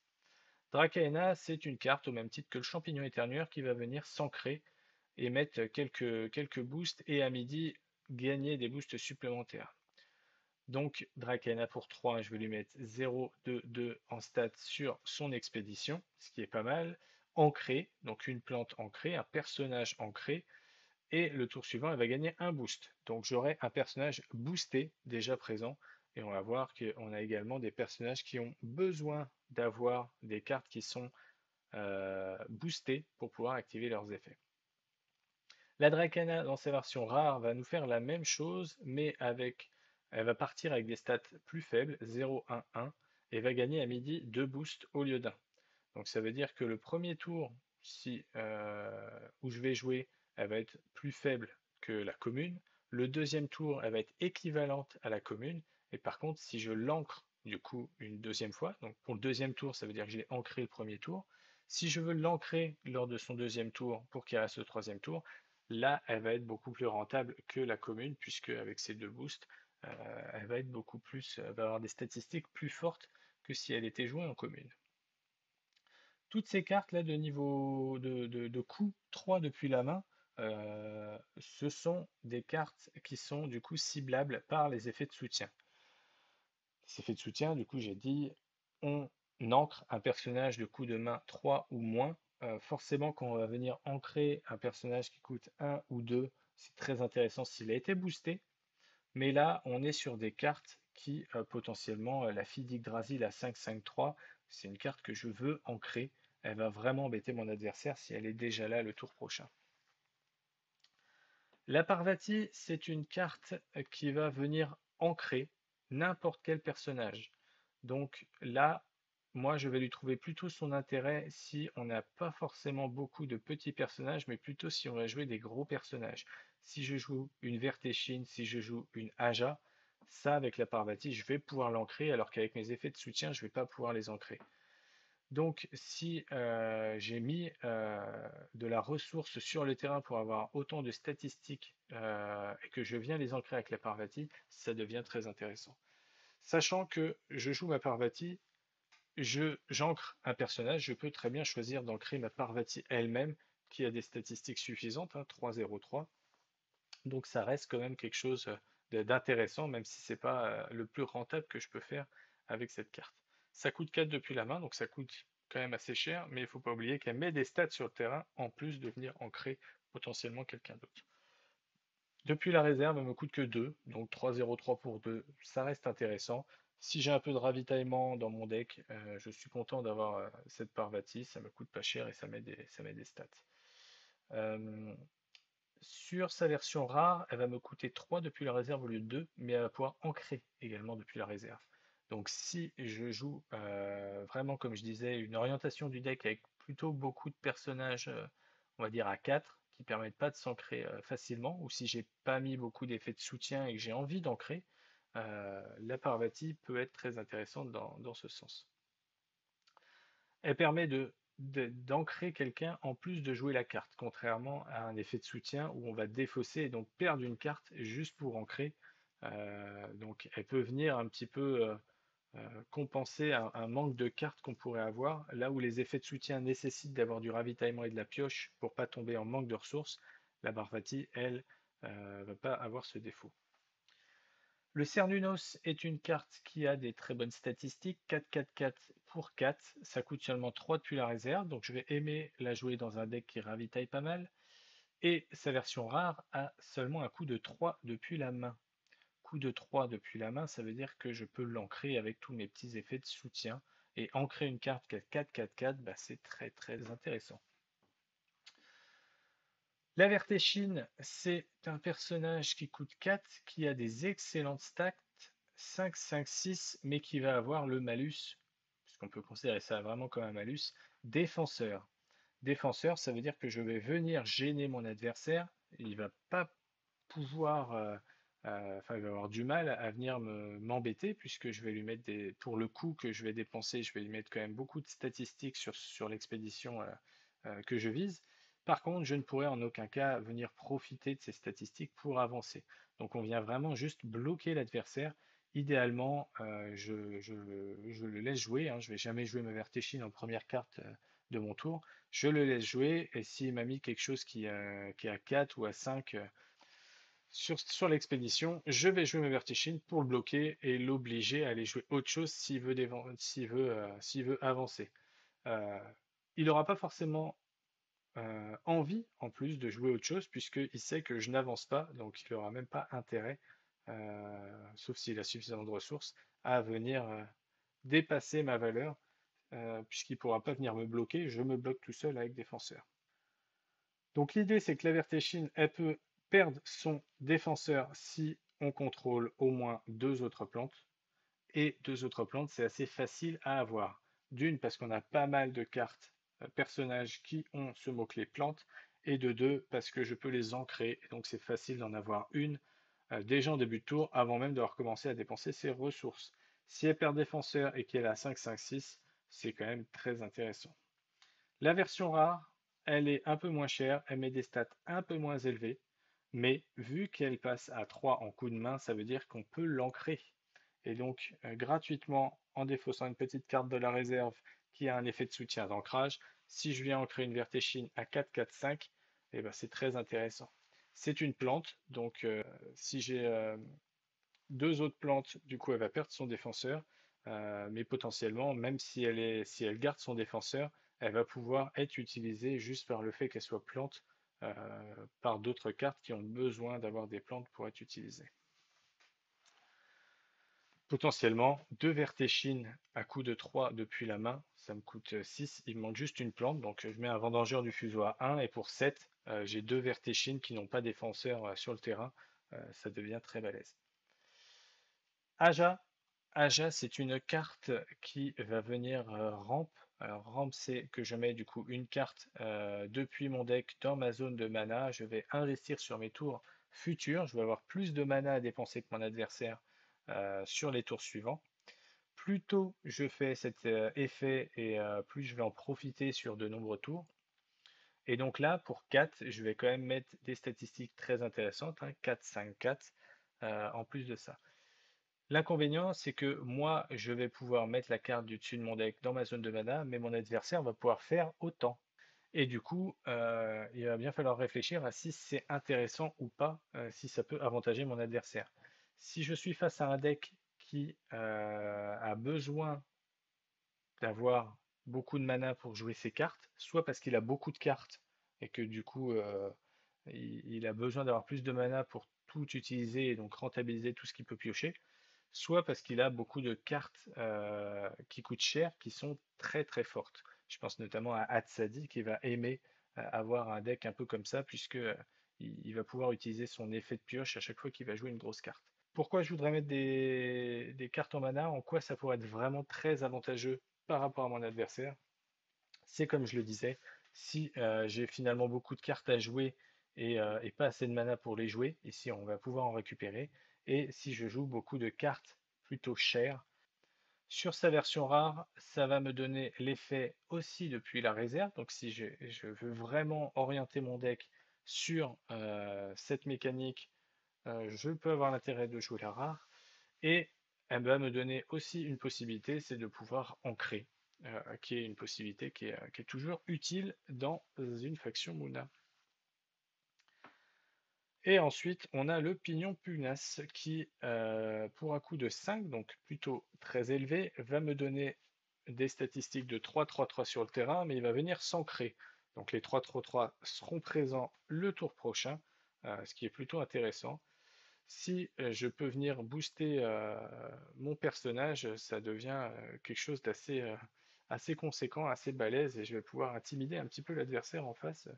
Dracaena, c'est une carte au même titre que le champignon éternueur qui va venir s'ancrer et mettre quelques boosts et à midi gagner des boosts supplémentaires. Donc Dracaena pour 3, je vais lui mettre 0, 2, 2 en stats sur son expédition, ce qui est pas mal. Ancré, donc une plante ancrée, un personnage ancré, et le tour suivant, elle va gagner un boost. Donc j'aurai un personnage boosté déjà présent, et on va voir qu'on a également des personnages qui ont besoin d'avoir des cartes qui sont boostées pour pouvoir activer leurs effets. La Dracana, dans sa version rare, va nous faire la même chose, mais elle va partir avec des stats plus faibles, 0, 1, 1, et va gagner à midi 2 boosts au lieu d'un. Donc ça veut dire que le premier tour, où je vais jouer, elle va être plus faible que la commune. Le deuxième tour, elle va être équivalente à la commune. Et par contre, si je l'ancre du coup une deuxième fois, donc pour le deuxième tour, ça veut dire que j'ai ancré le premier tour. Si je veux l'ancrer lors de son deuxième tour pour qu'il reste au troisième tour, là, elle va être beaucoup plus rentable que la commune, puisque avec ces deux boosts, elle va être beaucoup plus, elle va avoir des statistiques plus fortes que si elle était jouée en commune. Toutes ces cartes-là de niveau de coût 3 depuis la main, ce sont des cartes qui sont du coup ciblables par les effets de soutien. Les effets de soutien, du coup, j'ai dit, on ancre un personnage de coup de main 3 ou moins. Forcément, quand on va venir ancrer un personnage qui coûte 1 ou 2, c'est très intéressant s'il a été boosté. Mais là, on est sur des cartes qui, potentiellement, la fille d'Yggdrasil à 5-5-3, c'est une carte que je veux ancrer. Elle va vraiment embêter mon adversaire si elle est déjà là le tour prochain. La Parvati, c'est une carte qui va venir ancrer n'importe quel personnage. Donc là, moi, je vais lui trouver plutôt son intérêt si on n'a pas forcément beaucoup de petits personnages, mais plutôt si on va jouer des gros personnages. Si je joue une Vertéchine, si je joue une Aja, ça, avec la Parvati, je vais pouvoir l'ancrer, alors qu'avec mes effets de soutien, je ne vais pas pouvoir les ancrer. Donc, si j'ai mis de la ressource sur le terrain pour avoir autant de statistiques et que je viens les ancrer avec la Parvati, ça devient très intéressant. Sachant que je joue ma Parvati, j'ancre un personnage, je peux très bien choisir d'ancrer ma Parvati elle-même, qui a des statistiques suffisantes, hein, 3-0-3. Donc ça reste quand même quelque chose d'intéressant, même si c'est pas le plus rentable que je peux faire avec cette carte. Ça coûte 4 depuis la main, donc ça coûte quand même assez cher, mais il ne faut pas oublier qu'elle met des stats sur le terrain, en plus de venir ancrer potentiellement quelqu'un d'autre. Depuis la réserve, elle me coûte que 2, donc 3-0-3 pour 2, ça reste intéressant. Si j'ai un peu de ravitaillement dans mon deck, je suis content d'avoir cette Parvati, ça me coûte pas cher et ça met des stats. Euh, Sur sa version rare, elle va me coûter 3 depuis la réserve au lieu de 2, mais elle va pouvoir ancrer également depuis la réserve. Donc si je joue vraiment, comme je disais, une orientation du deck avec plutôt beaucoup de personnages, on va dire à 4, qui permettent pas de s'ancrer facilement, ou si j'ai pas mis beaucoup d'effets de soutien et que j'ai envie d'ancrer, la Parvati peut être très intéressante dans ce sens. Elle permet d'ancrer quelqu'un en plus de jouer la carte, contrairement à un effet de soutien où on va défausser et donc perdre une carte juste pour ancrer. Donc elle peut venir un petit peu compenser un manque de cartes qu'on pourrait avoir, là où les effets de soutien nécessitent d'avoir du ravitaillement et de la pioche pour pas tomber en manque de ressources. La Parvati, elle, va pas avoir ce défaut. Le Cernunnos est une carte qui a des très bonnes statistiques, 4-4-4 pour 4, ça coûte seulement 3 depuis la réserve, donc je vais aimer la jouer dans un deck qui ravitaille pas mal. Et sa version rare a seulement un coût de 3 depuis la main. Coût de 3 depuis la main, ça veut dire que je peux l'ancrer avec tous mes petits effets de soutien. Et ancrer une carte qui a 4-4-4, bah, c'est très très intéressant. La Vertéchine, c'est un personnage qui coûte 4, qui a des excellentes stats, 5, 5, 6, mais qui va avoir le malus, puisqu'on peut considérer ça vraiment comme un malus, défenseur. Défenseur, ça veut dire que je vais venir gêner mon adversaire, il va pas pouvoir, enfin, il va avoir du mal à venir m'embêter, puisque je vais lui mettre pour le coup que je vais dépenser, je vais lui mettre quand même beaucoup de statistiques sur l'expédition que je vise. Par contre, je ne pourrais en aucun cas venir profiter de ces statistiques pour avancer. Donc on vient vraiment juste bloquer l'adversaire. Idéalement, je le laisse jouer, hein. Je ne vais jamais jouer ma Vertéchine en première carte de mon tour. Je le laisse jouer et s'il m'a mis quelque chose qui est à 4 ou à 5 sur l'expédition, je vais jouer ma Vertichine pour le bloquer et l'obliger à aller jouer autre chose s'il veut avancer. Euh, il n'aura pas forcément envie en plus de jouer autre chose puisqu'il sait que je n'avance pas, donc il n'aura même pas intérêt, sauf s'il a suffisamment de ressources, à venir dépasser ma valeur puisqu'il ne pourra pas venir me bloquer, je me bloque tout seul avec défenseur. Donc l'idée c'est que la Vertéchine, elle peut perdre son défenseur si on contrôle au moins deux autres plantes. Et deux autres plantes, c'est assez facile à avoir. D'une, parce qu'on a pas mal de cartes personnages qui ont ce mot-clé plante. Et de deux, parce que je peux les ancrer. Et donc c'est facile d'en avoir une déjà en début de tour, avant même d'avoir commencé à dépenser ses ressources. Si elle perd défenseur et qu'elle a 5-5-6, c'est quand même très intéressant. La version rare, elle est un peu moins chère, elle met des stats un peu moins élevées, mais vu qu'elle passe à 3 en coup de main, ça veut dire qu'on peut l'ancrer. Et donc, gratuitement, en défaussant une petite carte de la réserve qui a un effet de soutien d'ancrage, si je viens ancrer une Vertéchine à 4, 4, 5, eh ben, c'est très intéressant. C'est une plante, donc si j'ai deux autres plantes, du coup, elle va perdre son défenseur, mais potentiellement, même si elle garde son défenseur, elle va pouvoir être utilisée juste par le fait qu'elle soit plante euh, par d'autres cartes qui ont besoin d'avoir des plantes pour être utilisées. Potentiellement, deux vertéchines à coût de 3 depuis la main, ça me coûte 6. Il me manque juste une plante, donc je mets un vendangeur du fuseau à 1, et pour 7, j'ai deux vertéchines qui n'ont pas défenseur sur le terrain. Ça devient très balèze. Aja, Aja, c'est une carte qui va venir ramp. Alors, ramp, c'est que je mets du coup une carte depuis mon deck dans ma zone de mana. Je vais investir sur mes tours futurs. Je vais avoir plus de mana à dépenser que mon adversaire sur les tours suivants. Plus tôt je fais cet effet et plus je vais en profiter sur de nombreux tours. Et donc là, pour 4, je vais quand même mettre des statistiques très intéressantes, hein, 4, 5, 4, en plus de ça. L'inconvénient, c'est que moi, je vais pouvoir mettre la carte du dessus de mon deck dans ma zone de mana, mais mon adversaire va pouvoir faire autant. Et du coup, il va bien falloir réfléchir à si c'est intéressant ou pas, si ça peut avantager mon adversaire. Si je suis face à un deck qui a besoin d'avoir beaucoup de mana pour jouer ses cartes, soit parce qu'il a beaucoup de cartes et que du coup, il a besoin d'avoir plus de mana pour tout utiliser et donc rentabiliser tout ce qu'il peut piocher, soit parce qu'il a beaucoup de cartes qui coûtent cher, qui sont très très fortes. Je pense notamment à Hatsadi qui va aimer avoir un deck un peu comme ça, puisque il va pouvoir utiliser son effet de pioche à chaque fois qu'il va jouer une grosse carte. Pourquoi je voudrais mettre des cartes en mana? En quoi ça pourrait être vraiment très avantageux par rapport à mon adversaire? C'est comme je le disais, si j'ai finalement beaucoup de cartes à jouer et pas assez de mana pour les jouer, ici on va pouvoir en récupérer, et si je joue beaucoup de cartes plutôt chères, sur sa version rare, ça va me donner l'effet aussi depuis la réserve, donc si je veux vraiment orienter mon deck sur cette mécanique, je peux avoir l'intérêt de jouer la rare, et elle va me donner aussi une possibilité, c'est de pouvoir ancrer, qui est une possibilité qui est toujours utile dans une faction Muna. Et ensuite, on a le pignon pugnace qui, pour un coût de 5, donc plutôt très élevé, va me donner des statistiques de 3-3-3 sur le terrain, mais il va venir s'ancrer. Donc les 3-3-3 seront présents le tour prochain, ce qui est plutôt intéressant. Si je peux venir booster mon personnage, ça devient quelque chose d'assez assez conséquent, assez balèze, et je vais pouvoir intimider un petit peu l'adversaire en face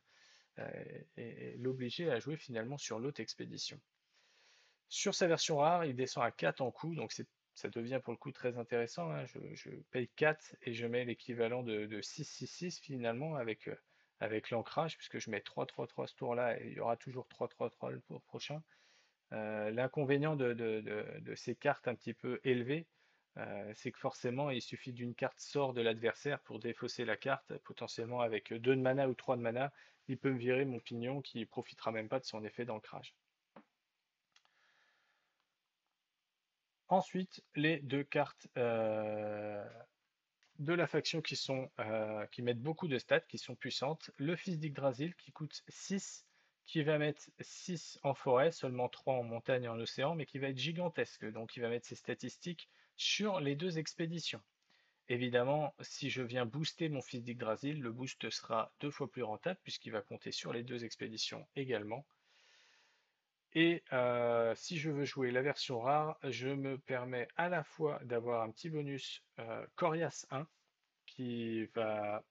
et l'obliger à jouer finalement sur l'autre expédition. Sur sa version rare, il descend à 4 en coût, donc ça devient pour le coup très intéressant, hein. Je paye 4 et je mets l'équivalent de 6-6-6 finalement avec l'ancrage, puisque je mets 3-3-3 ce tour-là et il y aura toujours 3-3-3 le tour prochain. L'inconvénient de ces cartes un petit peu élevées, c'est que forcément il suffit d'une carte sort de l'adversaire pour défausser la carte, potentiellement avec 2 de mana ou 3 de mana, il peut me virer mon pignon qui ne profitera même pas de son effet d'ancrage. Ensuite, les deux cartes de la faction qui mettent beaucoup de stats, qui sont puissantes. Le fils d'Yggdrasil qui coûte 6, qui va mettre 6 en forêt, seulement 3 en montagne et en océan, mais qui va être gigantesque. Donc il va mettre ses statistiques sur les deux expéditions. Évidemment, si je viens booster mon fils d'Yggdrasil, le boost sera 2 fois plus rentable puisqu'il va compter sur les deux expéditions également. Et si je veux jouer la version rare, je me permets à la fois d'avoir un petit bonus Corias 1 qui va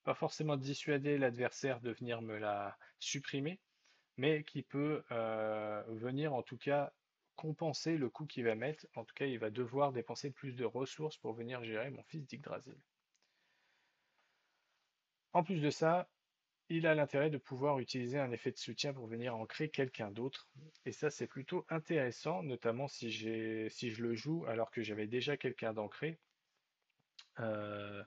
pas forcément dissuader l'adversaire de venir me la supprimer, mais qui peut venir en tout cas compenser le coût qu'il va mettre. En tout cas, il va devoir dépenser plus de ressources pour venir gérer mon fils d'Yggdrasil. En plus de ça, il a l'intérêt de pouvoir utiliser un effet de soutien pour venir ancrer quelqu'un d'autre. Et ça, c'est plutôt intéressant, notamment si je le joue alors que j'avais déjà quelqu'un d'ancré. Euh,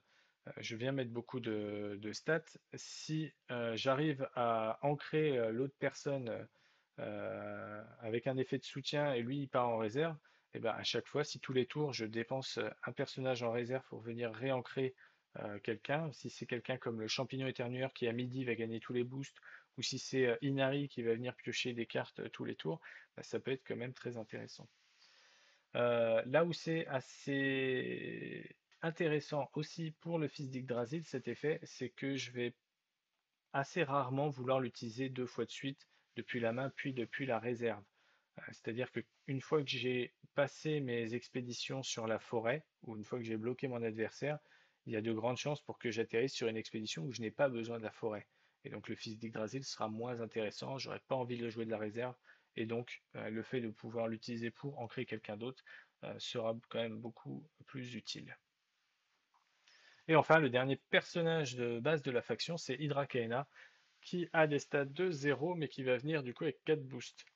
je viens mettre beaucoup de stats. Si j'arrive à ancrer l'autre personne avec un effet de soutien et lui il part en réserve, et ben à chaque fois, si tous les tours je dépense un personnage en réserve pour venir réancrer quelqu'un, si c'est quelqu'un comme le champignon éternueur qui à midi va gagner tous les boosts, ou si c'est Inari qui va venir piocher des cartes tous les tours, bah, ça peut être quand même très intéressant. Là où c'est assez intéressant aussi pour le fils d'Yggdrasil, cet effet, c'est que je vais assez rarement vouloir l'utiliser deux fois de suite depuis la main puis depuis la réserve. C'est-à-dire qu'une fois que j'ai passé mes expéditions sur la forêt, ou une fois que j'ai bloqué mon adversaire, il y a de grandes chances pour que j'atterrisse sur une expédition où je n'ai pas besoin de la forêt. Et donc le fils d'Yggdrasil sera moins intéressant, j'aurais pas envie de le jouer de la réserve, et donc le fait de pouvoir l'utiliser pour ancrer quelqu'un d'autre sera quand même beaucoup plus utile. Et enfin, le dernier personnage de base de la faction, c'est Hydra Kaena, qui a des stats de 0, mais qui va venir du coup avec 4 boosts.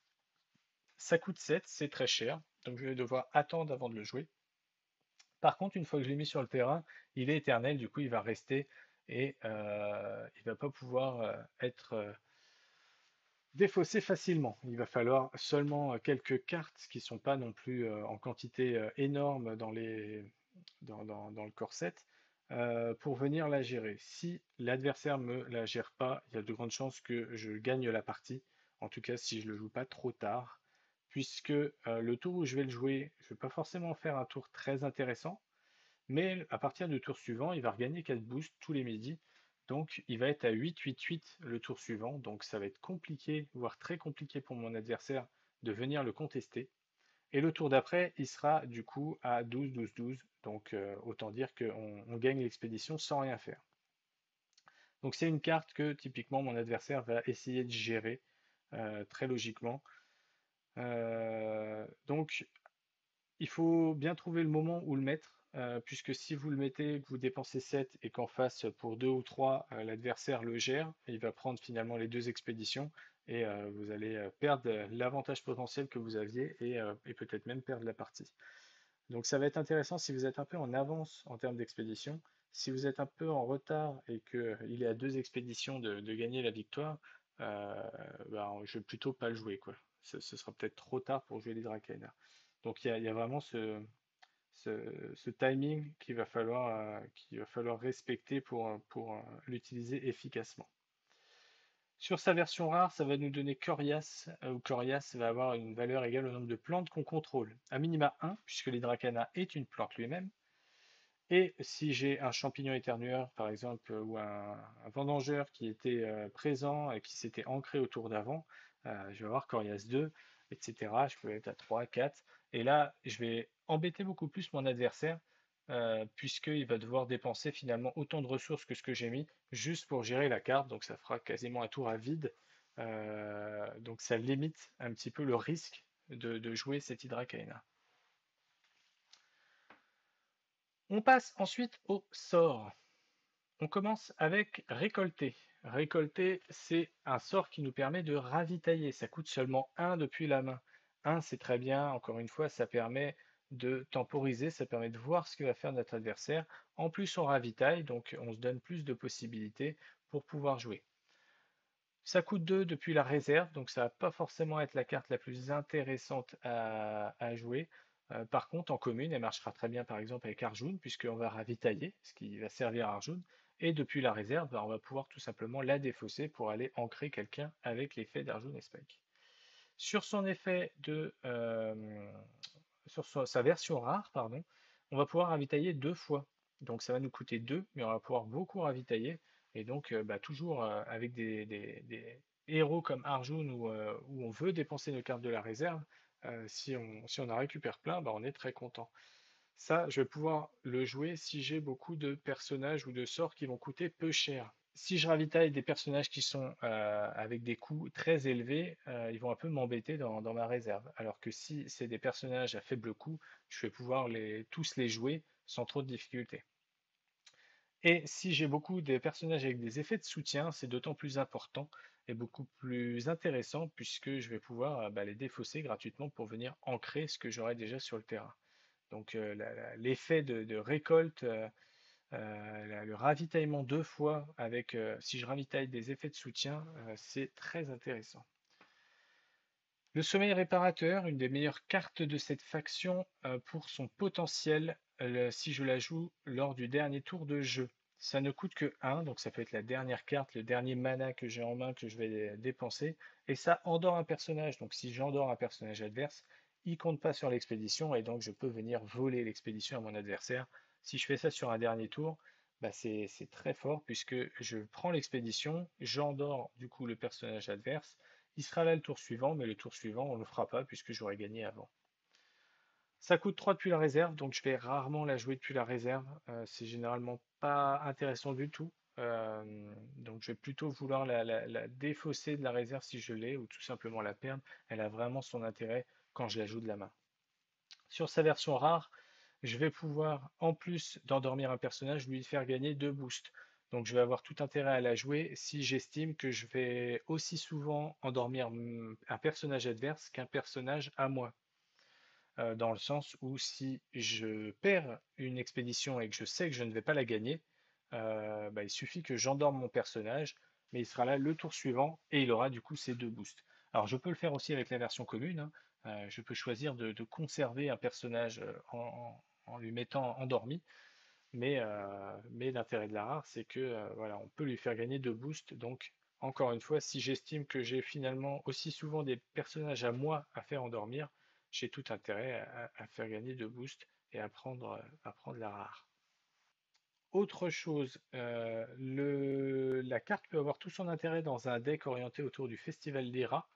Ça coûte 7, c'est très cher, donc je vais devoir attendre avant de le jouer. Par contre, une fois que je l'ai mis sur le terrain, il est éternel, du coup il va rester et il ne va pas pouvoir être défaussé facilement. Il va falloir seulement quelques cartes qui ne sont pas non plus en quantité énorme dans le corset pour venir la gérer. Si l'adversaire ne me la gère pas, il y a de grandes chances que je gagne la partie. En tout cas, si je ne le joue pas trop tard, puisque le tour où je vais le jouer, je ne vais pas forcément faire un tour très intéressant, mais à partir du tour suivant, il va regagner 4 boosts tous les midis. Donc il va être à 8-8-8 le tour suivant. Donc ça va être compliqué, voire très compliqué pour mon adversaire de venir le contester. Et le tour d'après, il sera du coup à 12-12-12. Donc autant dire qu'on gagne l'expédition sans rien faire. Donc c'est une carte que typiquement mon adversaire va essayer de gérer très logiquement. Donc il faut bien trouver le moment où le mettre, puisque si vous le mettez, que vous dépensez 7 et qu'en face, pour 2 ou 3, l'adversaire le gère, il va prendre finalement les deux expéditions et vous allez perdre l'avantage potentiel que vous aviez et peut-être même perdre la partie. Donc ça va être intéressant si vous êtes un peu en avance en termes d'expédition. Si vous êtes un peu en retard et qu'il est à deux expéditions de gagner la victoire, ben, je vais plutôt pas le jouer, quoi. Ce sera peut-être trop tard pour jouer les Drakaena. Donc il y a vraiment ce timing qu'il va falloir respecter pour l'utiliser efficacement. Sur sa version rare, ça va nous donner Corias, où Corias va avoir une valeur égale au nombre de plantes qu'on contrôle. A minima 1, puisque l'Hydracana est une plante lui-même. Et si j'ai un champignon éternueur, par exemple, ou un vendangeur qui était présent et qui s'était ancré au tour d'avant, je vais avoir Corias 2, etc. Je peux être à 3, 4. Et là, je vais embêter beaucoup plus mon adversaire, puisqu'il va devoir dépenser finalement autant de ressources que ce que j'ai mis, juste pour gérer la carte. Donc ça fera quasiment un tour à vide. Donc ça limite un petit peu le risque de jouer cette Hydra Kaena. On passe ensuite au sort. On commence avec récolter. Récolter, c'est un sort qui nous permet de ravitailler. Ça coûte seulement 1 depuis la main. 1, c'est très bien. Encore une fois, ça permet de temporiser, ça permet de voir ce que va faire notre adversaire. En plus, on ravitaille, donc on se donne plus de possibilités pour pouvoir jouer. Ça coûte 2 depuis la réserve, donc ça ne va pas forcément être la carte la plus intéressante à jouer. Par contre, en commune, elle marchera très bien par exemple avec Arjun, puisqu'on va ravitailler, ce qui va servir à Arjun. Et depuis la réserve, on va pouvoir tout simplement la défausser pour aller ancrer quelqu'un avec l'effet d'Arjun et Spike. Sur son effet sur sa version rare, pardon, on va pouvoir ravitailler 2 fois. Donc ça va nous coûter 2, mais on va pouvoir beaucoup ravitailler. Et donc toujours avec des héros comme Arjun où on veut dépenser nos cartes de la réserve, si on en récupère plein, on est très content. Ça, je vais pouvoir le jouer si j'ai beaucoup de personnages ou de sorts qui vont coûter peu cher. Si je ravitaille des personnages qui sont avec des coûts très élevés, ils vont un peu m'embêter dans ma réserve. Alors que si c'est des personnages à faible coût, je vais pouvoir tous les jouer sans trop de difficultés. Et si j'ai beaucoup de personnages avec des effets de soutien, c'est d'autant plus important et beaucoup plus intéressant puisque je vais pouvoir les défausser gratuitement pour venir ancrer ce que j'aurai déjà sur le terrain. Donc l'effet de récolte Le ravitaillement deux fois avec, si je ravitaille des effets de soutien, c'est très intéressant. Le sommeil réparateur, une des meilleures cartes de cette faction pour son potentiel si je la joue lors du dernier tour de jeu. Ça ne coûte que 1, donc ça peut être la dernière carte, le dernier mana que j'ai en main que je vais dépenser, et ça endort un personnage. Donc si j'endors un personnage adverse, il compte pas sur l'expédition et donc je peux venir voler l'expédition à mon adversaire. Si je fais ça sur un dernier tour, bah c'est très fort puisque je prends l'expédition, j'endors du coup le personnage adverse. Il sera là le tour suivant, mais le tour suivant, on ne le fera pas puisque j'aurais gagné avant. Ça coûte 3 depuis la réserve, donc je vais rarement la jouer depuis la réserve. C'est généralement pas intéressant du tout. Donc je vais plutôt vouloir la défausser de la réserve si je l'ai, ou tout simplement la perdre. Elle a vraiment son intérêt quand je la joue de la main. Sur sa version rare, je vais pouvoir, en plus d'endormir un personnage, lui faire gagner 2 boosts. Donc je vais avoir tout intérêt à la jouer si j'estime que je vais aussi souvent endormir un personnage adverse qu'un personnage à moi. Dans le sens où si je perds une expédition et que je sais que je ne vais pas la gagner, bah, il suffit que j'endorme mon personnage, mais il sera là le tour suivant et il aura du coup ces 2 boosts. Alors je peux le faire aussi avec la version commune, hein. Je peux choisir de conserver un personnage en lui mettant endormi, mais l'intérêt de la rare, c'est que voilà, on peut lui faire gagner 2 boosts. Donc encore une fois, si j'estime que j'ai finalement aussi souvent des personnages à moi à faire endormir, j'ai tout intérêt à faire gagner 2 boosts et à prendre la rare. Autre chose, la carte peut avoir tout son intérêt dans un deck orienté autour du Festival d'Ira,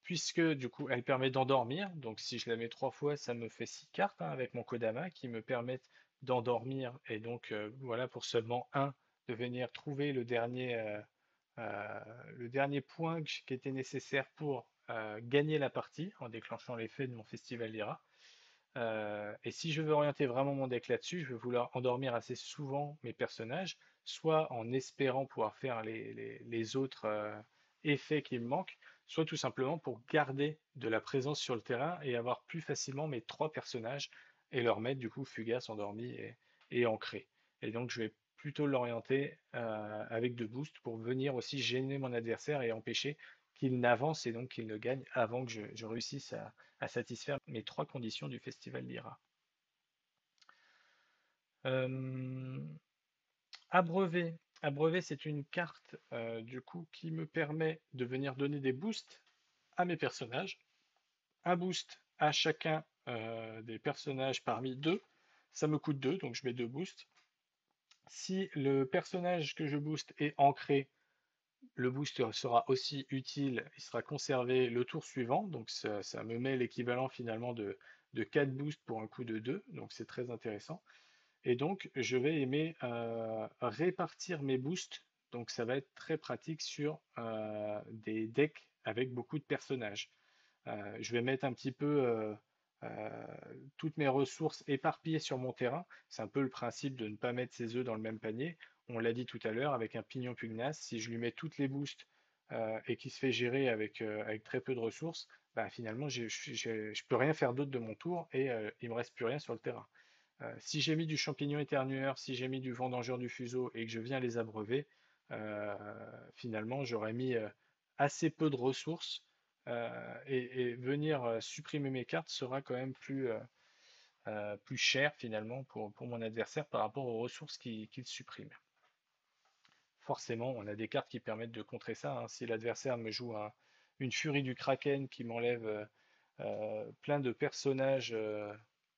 puisque du coup elle permet d'endormir. Donc si je la mets 3 fois, ça me fait 6 cartes hein, avec mon Kodama qui me permettent d'endormir. Et donc voilà, pour seulement un, de venir trouver le dernier point qui était nécessaire pour gagner la partie en déclenchant l'effet de mon Festival d'Ira. Et si je veux orienter vraiment mon deck là-dessus, je vais vouloir endormir assez souvent mes personnages, soit en espérant pouvoir faire les autres effets qui me manquent, soit tout simplement pour garder de la présence sur le terrain et avoir plus facilement mes 3 personnages et leur mettre du coup fugace, endormi et ancré. Et donc je vais plutôt l'orienter avec de boosts pour venir aussi gêner mon adversaire et empêcher qu'il n'avance et donc qu'il ne gagne avant que je réussisse à satisfaire mes 3 conditions du Festival d'Ira. Euh, Abreuvé. Abreuvé, c'est une carte du coup qui me permet de venir donner des boosts à mes personnages. Un boost à chacun des personnages parmi deux. Ça me coûte 2, donc je mets 2 boosts. Si le personnage que je booste est ancré, le boost sera aussi utile, il sera conservé le tour suivant, donc ça me met l'équivalent finalement de 4 boosts pour un coût de 2, donc c'est très intéressant. Et donc je vais aimer répartir mes boosts, donc ça va être très pratique sur des decks avec beaucoup de personnages. Je vais mettre un petit peu toutes mes ressources éparpillées sur mon terrain. C'est un peu le principe de ne pas mettre ses œufs dans le même panier. On l'a dit tout à l'heure, avec un pignon pugnace, si je lui mets toutes les boosts et qui se fait gérer avec très peu de ressources, bah, finalement, je ne peux rien faire d'autre de mon tour et il ne me reste plus rien sur le terrain. Si j'ai mis du champignon éternueur, si j'ai mis du vendangeur du fuseau et que je viens les abreuver, euh, finalement j'aurais mis assez peu de ressources et venir supprimer mes cartes sera quand même plus cher finalement pour mon adversaire par rapport aux ressources qu'il supprime. Forcément, on a des cartes qui permettent de contrer ça, hein. Si l'adversaire me joue une furie du Kraken qui m'enlève plein de personnages,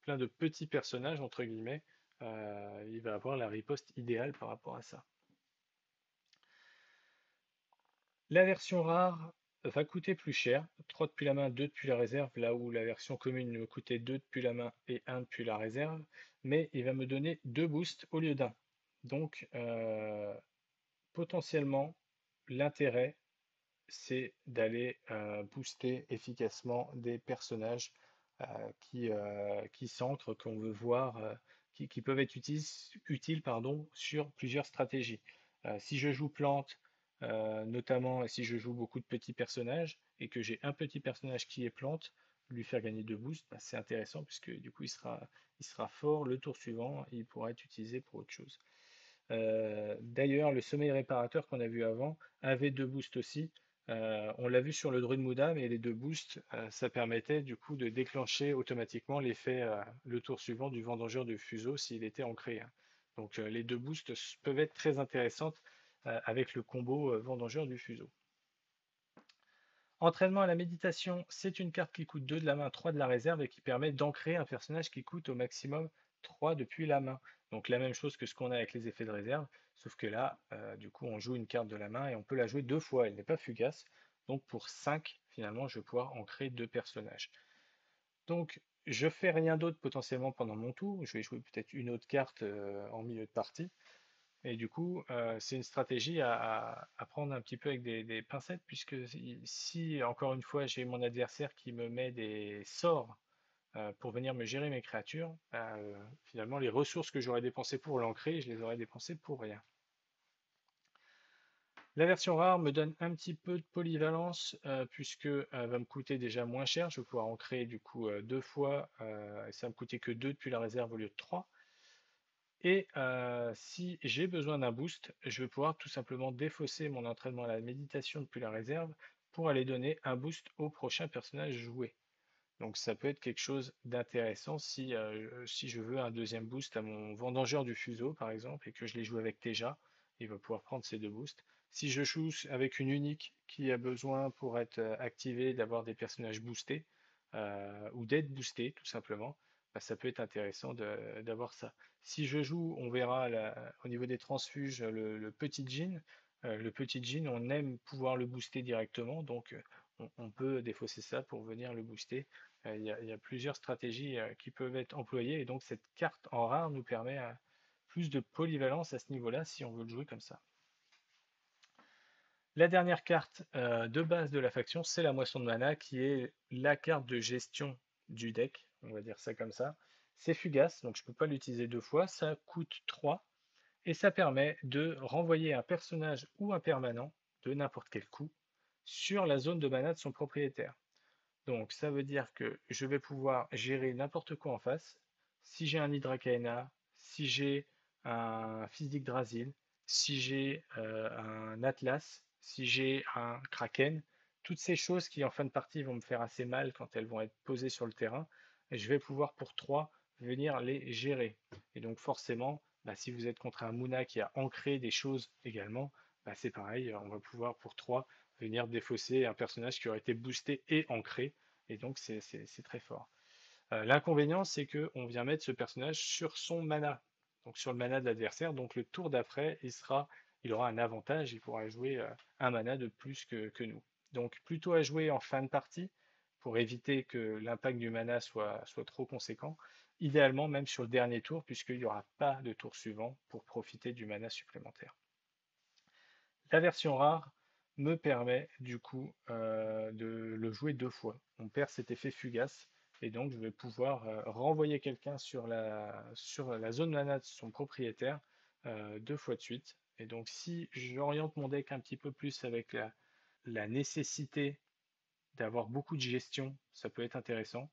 plein de petits personnages, entre guillemets, il va avoir la riposte idéale par rapport à ça. La version rare va coûter plus cher, 3 depuis la main, 2 depuis la réserve, là où la version commune me coûtait 2 depuis la main et 1 depuis la réserve, mais il va me donner 2 boosts au lieu d'un. Donc potentiellement, l'intérêt, c'est d'aller booster efficacement des personnages qui s'ancrent, qu'on veut voir, qui peuvent être utiles pardon, sur plusieurs stratégies. Si je joue plante, notamment si je joue beaucoup de petits personnages et que j'ai un petit personnage qui est plante, lui faire gagner 2 boosts, bah, c'est intéressant puisque du coup il sera fort le tour suivant et il pourra être utilisé pour autre chose. D'ailleurs, le sommeil réparateur qu'on a vu avant avait 2 boosts aussi. On l'a vu sur le Druid Muda, mais les 2 boosts, ça permettait du coup de déclencher automatiquement l'effet le tour suivant du Vendangeur du Fuseau s'il était ancré, hein. Donc les 2 boosts peuvent être très intéressantes avec le combo Vendangeur du Fuseau. Entraînement à la méditation, c'est une carte qui coûte 2 de la main, 3 de la réserve et qui permet d'ancrer un personnage qui coûte au maximum 3 depuis la main. Donc la même chose que ce qu'on a avec les effets de réserve, sauf que là, du coup, on joue une carte de la main et on peut la jouer 2 fois. Elle n'est pas fugace. Donc pour 5, finalement, je vais pouvoir ancrer 2 personnages. Donc je fais rien d'autre potentiellement pendant mon tour. Je vais jouer peut-être une autre carte en milieu de partie. Et du coup, c'est une stratégie à prendre un petit peu avec des pincettes, puisque si, encore une fois, j'ai mon adversaire qui me met des sorts pour venir me gérer mes créatures, bah, finalement, les ressources que j'aurais dépensées pour l'ancrer, je les aurais dépensées pour rien. La version rare me donne un petit peu de polyvalence, puisque elle va me coûter déjà moins cher. Je vais pouvoir ancrer du coup 2 fois, et ça va me coûter que 2 depuis la réserve au lieu de 3. Et si j'ai besoin d'un boost, je vais pouvoir tout simplement défausser mon entraînement à la méditation depuis la réserve pour aller donner un boost au prochain personnage joué. Donc ça peut être quelque chose d'intéressant si je veux un deuxième boost à mon Vendangeur du Fuseau par exemple et que je l'ai joué avec Teja, il va pouvoir prendre ces 2 boosts. Si je joue avec une unique qui a besoin pour être activée d'avoir des personnages boostés ou d'être boosté tout simplement, bah, ça peut être intéressant d'avoir ça. Si je joue, on verra au niveau des transfuges, le petit Djinn. Le petit Djinn, on aime pouvoir le booster directement, donc on peut défausser ça pour venir le booster. Il y a plusieurs stratégies qui peuvent être employées et donc cette carte en rare nous permet plus de polyvalence à ce niveau-là si on veut le jouer comme ça. La dernière carte de base de la faction, c'est la Moisson de Mana qui est la carte de gestion du deck, on va dire ça comme ça. C'est fugace, donc je ne peux pas l'utiliser 2 fois, ça coûte 3 et ça permet de renvoyer un personnage ou un permanent de n'importe quel coup sur la zone de mana de son propriétaire. Donc ça veut dire que je vais pouvoir gérer n'importe quoi en face. Si j'ai un Hydracaena, si j'ai un Fils d'Yggdrasil, si j'ai un Atlas, si j'ai un Kraken, toutes ces choses qui en fin de partie vont me faire assez mal quand elles vont être posées sur le terrain, je vais pouvoir pour 3 venir les gérer. Et donc forcément, bah, si vous êtes contre un Muna qui a ancré des choses également, bah, c'est pareil, on va pouvoir pour 3 venir défausser un personnage qui aurait été boosté et ancré, et donc c'est très fort. L'inconvénient, c'est qu'on vient mettre ce personnage sur son mana, donc sur le mana de l'adversaire, donc le tour d'après, il aura un avantage, il pourra jouer un mana de plus que nous. Donc plutôt à jouer en fin de partie, pour éviter que l'impact du mana soit trop conséquent, idéalement même sur le dernier tour, puisqu'il n'y aura pas de tour suivant pour profiter du mana supplémentaire. La version rare me permet du coup de le jouer 2 fois. On perd cet effet fugace et donc je vais pouvoir renvoyer quelqu'un sur la zone mana de son propriétaire 2 fois de suite. Et donc si j'oriente mon deck un petit peu plus avec la nécessité d'avoir beaucoup de gestion, ça peut être intéressant.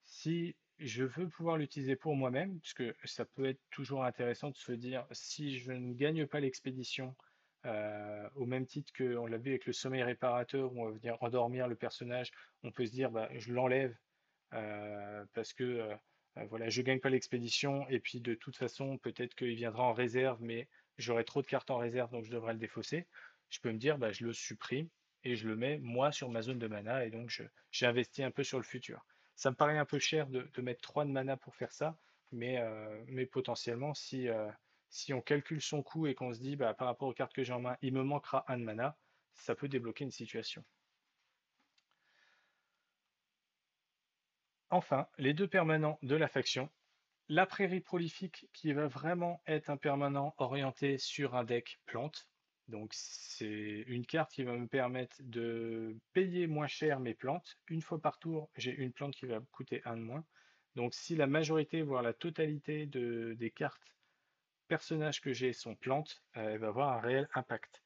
Si je veux pouvoir l'utiliser pour moi-même, puisque ça peut être toujours intéressant de se dire, si je ne gagne pas l'expédition, au même titre qu'on l'a vu avec le sommeil réparateur, où on va venir endormir le personnage, on peut se dire, bah, je l'enlève parce que voilà, je gagne pas l'expédition, et puis de toute façon, peut-être qu'il viendra en réserve, mais j'aurai trop de cartes en réserve, donc je devrais le défausser. Je peux me dire, bah, je le supprime et je le mets moi sur ma zone de mana, et donc j'ai investi un peu sur le futur. Ça me paraît un peu cher de mettre 3 de mana pour faire ça, mais potentiellement, si on calcule son coût et qu'on se dit, bah, par rapport aux cartes que j'ai en main, il me manquera 1 de mana, ça peut débloquer une situation. Enfin, les 2 permanents de la faction. La prairie prolifique qui va vraiment être un permanent orienté sur un deck plante. Donc c'est une carte qui va me permettre de payer moins cher mes plantes. Une fois par tour, j'ai une plante qui va me coûter 1 de moins. Donc si la majorité, voire la totalité des cartes personnages que j'ai sont plantes, elle va avoir un réel impact.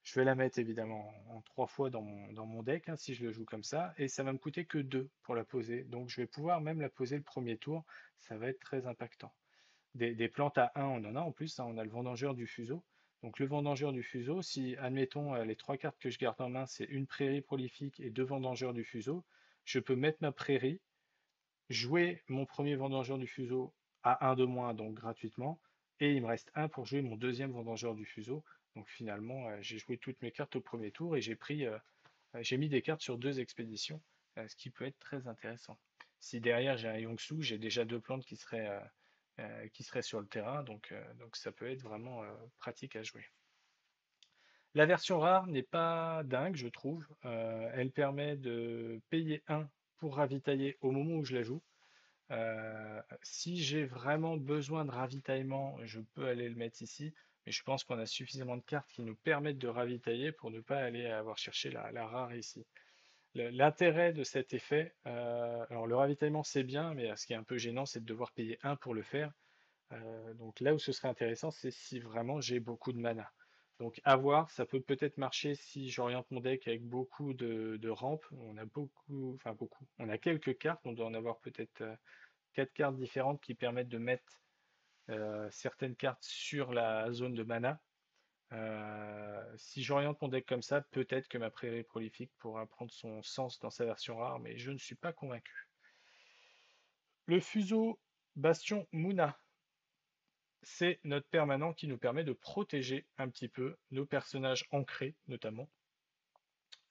Je vais la mettre évidemment en 3 fois dans mon deck, hein, si je le joue comme ça, et ça va me coûter que 2 pour la poser. Donc je vais pouvoir même la poser le premier tour, ça va être très impactant. Des plantes à 1, on en a en plus, hein, on a le vendangeur du fuseau. Donc le vendangeur du fuseau, si admettons les 3 cartes que je garde en main, c'est une prairie prolifique et 2 vendangeurs du fuseau, je peux mettre ma prairie, jouer mon premier vendangeur du fuseau à 1 de moins, donc gratuitement, et il me reste un pour jouer mon deuxième vendangeur du fuseau. Donc finalement, j'ai joué toutes mes cartes au premier tour et j'ai mis des cartes sur 2 expéditions, ce qui peut être très intéressant. Si derrière j'ai un Yongsu, j'ai déjà 2 plantes qui seraient sur le terrain, donc ça peut être vraiment pratique à jouer. La version rare n'est pas dingue, je trouve. Elle permet de payer 1 pour ravitailler au moment où je la joue. Si j'ai vraiment besoin de ravitaillement, je peux aller le mettre ici, mais je pense qu'on a suffisamment de cartes qui nous permettent de ravitailler pour ne pas aller avoir cherché la rare ici. L'intérêt de cet effet, alors le ravitaillement c'est bien, mais ce qui est un peu gênant, c'est de devoir payer 1 pour le faire. Donc là où ce serait intéressant, c'est si vraiment j'ai beaucoup de mana. Donc à voir, ça peut peut-être marcher si j'oriente mon deck avec beaucoup de rampes. On a beaucoup, enfin beaucoup. On a quelques cartes, on doit en avoir peut-être 4 cartes différentes qui permettent de mettre certaines cartes sur la zone de mana. Si j'oriente mon deck comme ça, peut-être que ma prairie prolifique pourra prendre son sens dans sa version rare, mais je ne suis pas convaincu. Le fuseau Bastion Muna, c'est notre permanent qui nous permet de protéger un petit peu nos personnages ancrés, notamment,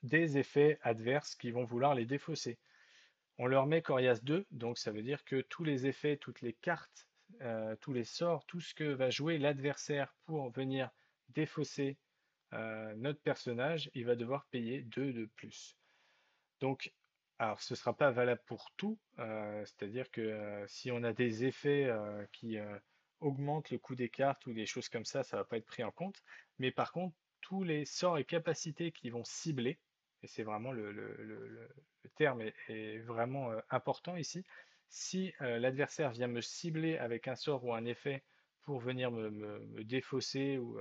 des effets adverses qui vont vouloir les défausser. On leur met Corias 2, donc ça veut dire que tous les effets, toutes les cartes, tous les sorts, tout ce que va jouer l'adversaire pour venir défausser notre personnage, il va devoir payer 2 de plus. Donc, alors ce ne sera pas valable pour tout, c'est-à-dire que si on a des effets qui augmentent le coût des cartes ou des choses comme ça ne va pas être pris en compte. Mais par contre, tous les sorts et capacités qui vont cibler, et c'est vraiment le terme est vraiment important ici, si l'adversaire vient me cibler avec un sort ou un effet pour venir me défausser ou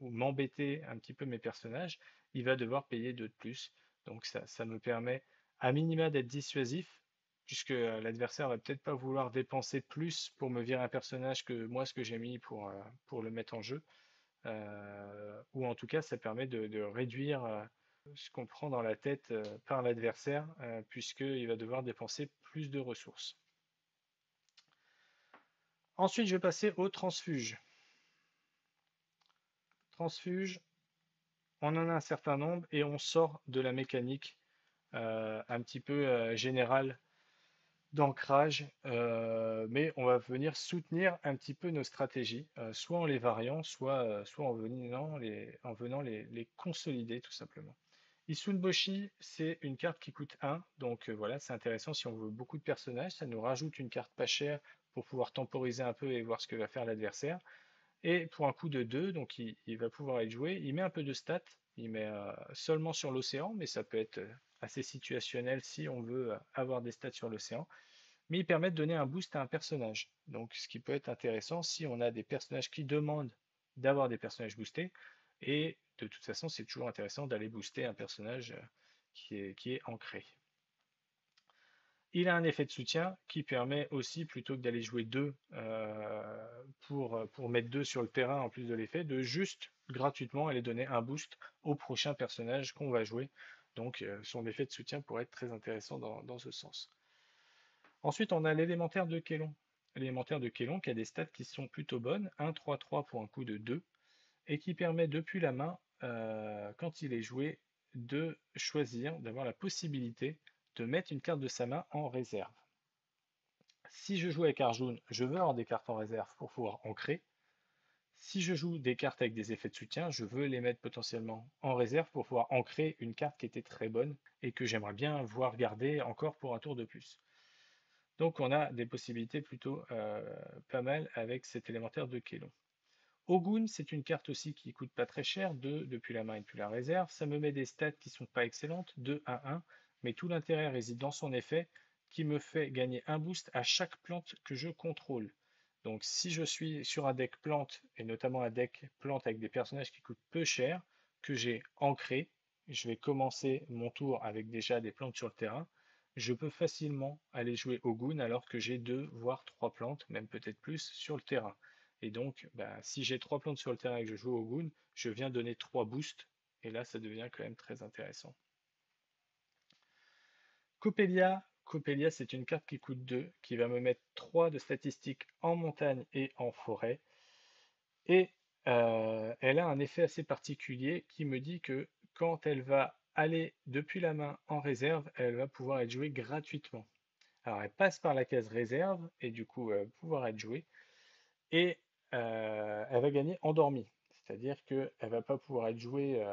m'embêter un petit peu mes personnages, il va devoir payer 2 de plus. Donc ça me permet à minima d'être dissuasif, puisque l'adversaire va peut-être pas vouloir dépenser plus pour me virer un personnage que moi ce que j'ai mis pour le mettre en jeu. Ou en tout cas ça permet de réduire ce qu'on prend dans la tête par l'adversaire, puisqu'il va devoir dépenser plus de ressources. Ensuite je vais passer au transfuge. Transfuge, on en a un certain nombre et on sort de la mécanique un petit peu générale d'ancrage, mais on va venir soutenir un petit peu nos stratégies, soit en les variant, soit en venant les consolider tout simplement. Isunboshi, c'est une carte qui coûte 1, donc voilà, c'est intéressant si on veut beaucoup de personnages, ça nous rajoute une carte pas chère pour pouvoir temporiser un peu et voir ce que va faire l'adversaire. Et pour un coût de 2, donc il va pouvoir être joué. Il met un peu de stats, il met seulement sur l'océan, mais ça peut être assez situationnel si on veut avoir des stats sur l'océan. Mais il permet de donner un boost à un personnage. Donc ce qui peut être intéressant si on a des personnages qui demandent d'avoir des personnages boostés. Et de toute façon, c'est toujours intéressant d'aller booster un personnage qui est ancré. Il a un effet de soutien qui permet aussi, plutôt que d'aller jouer 2 pour mettre 2 sur le terrain en plus de l'effet, de juste gratuitement aller donner un boost au prochain personnage qu'on va jouer. Donc son effet de soutien pourrait être très intéressant dans ce sens. Ensuite, on a l'élémentaire de Kélon. L'élémentaire de Kélon qui a des stats qui sont plutôt bonnes, 1-3-3 pour un coût de 2, et qui permet depuis la main, quand il est joué, de choisir, d'avoir la possibilité de mettre une carte de sa main en réserve. Si je joue avec Arjun, je veux avoir des cartes en réserve pour pouvoir ancrer. Si je joue des cartes avec des effets de soutien, je veux les mettre potentiellement en réserve pour pouvoir ancrer une carte qui était très bonne et que j'aimerais bien voir garder encore pour un tour de plus. Donc on a des possibilités plutôt pas mal avec cet élémentaire de Kélon. Ogun, c'est une carte aussi qui coûte pas très cher, 2 depuis la main et depuis la réserve. Ça me met des stats qui sont pas excellentes, 2 à 1, mais tout l'intérêt réside dans son effet qui me fait gagner un boost à chaque plante que je contrôle. Donc si je suis sur un deck plante, et notamment un deck plante avec des personnages qui coûtent peu cher, que j'ai ancrées, je vais commencer mon tour avec déjà des plantes sur le terrain, je peux facilement aller jouer au Goon alors que j'ai deux, voire trois plantes, même peut-être plus, sur le terrain. Et donc, bah, si j'ai trois plantes sur le terrain et que je joue au Goon, je viens donner trois boosts, et là, ça devient quand même très intéressant. Coppelia, c'est une carte qui coûte 2, qui va me mettre 3 de statistiques en montagne et en forêt. Et elle a un effet assez particulier qui me dit que quand elle va aller depuis la main en réserve, elle va pouvoir être jouée gratuitement. Alors elle passe par la case réserve et du coup elle va pouvoir être jouée. Et elle va gagner endormie. C'est-à-dire qu'elle ne va pas pouvoir être jouée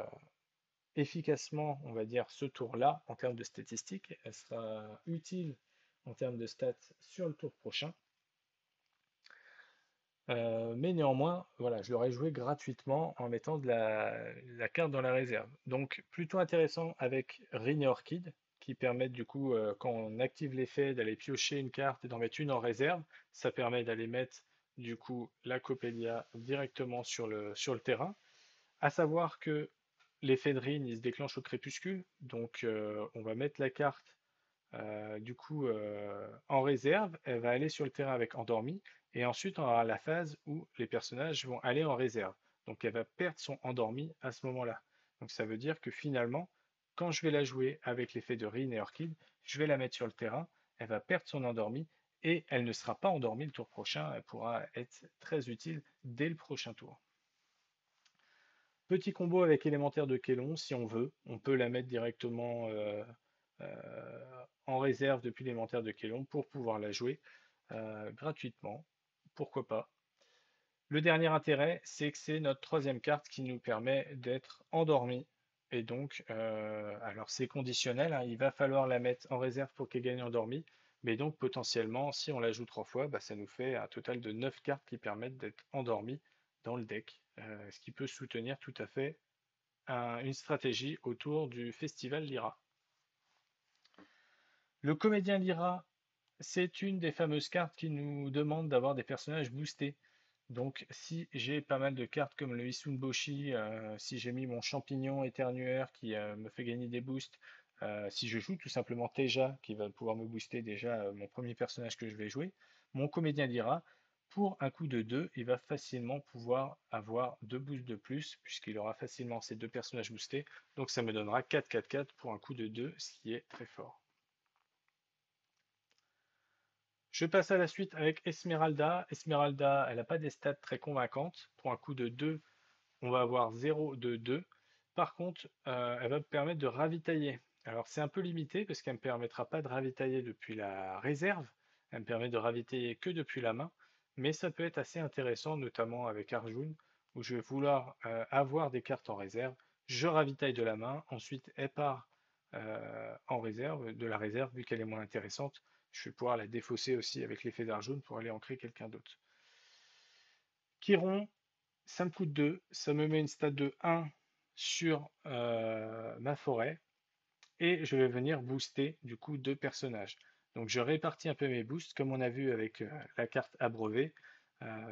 efficacement, on va dire, ce tour-là en termes de statistiques. Elle sera utile en termes de stats sur le tour prochain. Mais néanmoins, voilà, je l'aurais joué gratuitement en mettant de la carte dans la réserve. Donc plutôt intéressant avec Rin et Orchid, qui permettent du coup, quand on active l'effet, d'aller piocher une carte et d'en mettre une en réserve. Ça permet d'aller mettre du coup la Coppelia directement sur le terrain. À savoir que l'effet de Rin, il se déclenche au crépuscule, donc on va mettre la carte du coup en réserve, elle va aller sur le terrain avec endormi, et ensuite on aura la phase où les personnages vont aller en réserve. Donc elle va perdre son endormi à ce moment-là. Donc ça veut dire que finalement, quand je vais la jouer avec l'effet de Rin et Orchid, je vais la mettre sur le terrain, elle va perdre son endormi, et elle ne sera pas endormie le tour prochain, elle pourra être très utile dès le prochain tour. Petit combo avec élémentaire de Kélon, si on veut. On peut la mettre directement en réserve depuis l'élémentaire de Kélon pour pouvoir la jouer gratuitement. Pourquoi pas. Le dernier intérêt, c'est que c'est notre troisième carte qui nous permet d'être endormi. Et donc, alors c'est conditionnel, hein, il va falloir la mettre en réserve pour qu'elle gagne endormi. Mais donc potentiellement, si on la joue trois fois, bah, ça nous fait un total de 9 cartes qui permettent d'être endormi dans le deck, ce qui peut soutenir tout à fait une stratégie autour du festival Lyra. Le comédien Lyra, c'est une des fameuses cartes qui nous demande d'avoir des personnages boostés. Donc si j'ai pas mal de cartes comme le Isunboshi, si j'ai mis mon champignon éternueur qui me fait gagner des boosts, si je joue tout simplement Teja qui va pouvoir me booster déjà mon premier personnage que je vais jouer, mon comédien Lyra, pour un coût de 2, il va facilement pouvoir avoir 2 boosts de plus puisqu'il aura facilement ces deux personnages boostés. Donc ça me donnera 4-4-4 pour un coût de 2, ce qui est très fort. Je passe à la suite avec Esmeralda. Esmeralda, elle n'a pas des stats très convaincantes. Pour un coût de 2, on va avoir 0 de 2. Par contre, elle va me permettre de ravitailler. Alors c'est un peu limité parce qu'elle ne me permettra pas de ravitailler depuis la réserve. Elle me permet de ravitailler que depuis la main. Mais ça peut être assez intéressant, notamment avec Arjun, où je vais vouloir avoir des cartes en réserve. Je ravitaille de la main. Ensuite, elle part en réserve, de la réserve, vu qu'elle est moins intéressante. Je vais pouvoir la défausser aussi avec l'effet d'Arjun pour aller ancrer quelqu'un d'autre. Chiron, ça me coûte 2, ça me met une stat de 1 sur ma forêt et je vais venir booster du coup deux personnages. Donc je répartis un peu mes boosts comme on a vu avec la carte abreuvé.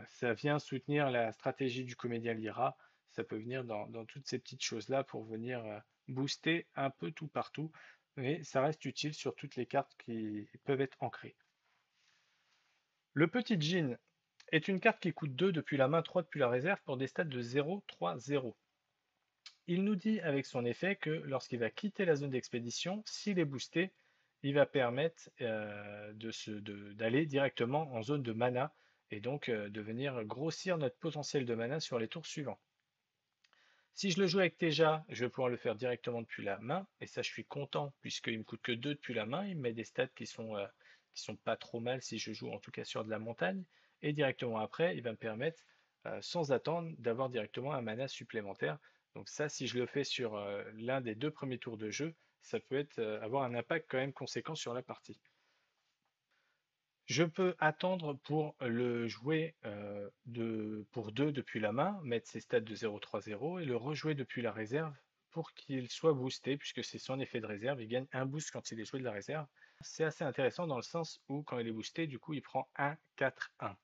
Ça vient soutenir la stratégie du comédien Lyra. Ça peut venir dans toutes ces petites choses-là pour venir booster un peu tout partout. Mais ça reste utile sur toutes les cartes qui peuvent être ancrées. Le petit Jean est une carte qui coûte 2 depuis la main, 3 depuis la réserve pour des stats de 0, 3, 0. Il nous dit avec son effet que lorsqu'il va quitter la zone d'expédition, s'il est boosté, il va permettre d'aller directement en zone de mana et donc de venir grossir notre potentiel de mana sur les tours suivants. Si je le joue avec Teja, je vais pouvoir le faire directement depuis la main, et ça je suis content puisqu'il me coûte que 2 depuis la main, il me met des stats qui sont pas trop mal si je joue en tout cas sur de la montagne, et directement après il va me permettre sans attendre d'avoir directement un mana supplémentaire. Donc ça si je le fais sur l'un des deux premiers tours de jeu, ça peut avoir un impact quand même conséquent sur la partie. Je peux attendre pour le jouer pour 2 depuis la main, mettre ses stats de 0-3-0 et le rejouer depuis la réserve pour qu'il soit boosté, puisque c'est son effet de réserve, il gagne un boost quand il est joué de la réserve. C'est assez intéressant dans le sens où quand il est boosté, du coup il prend 1-4-1.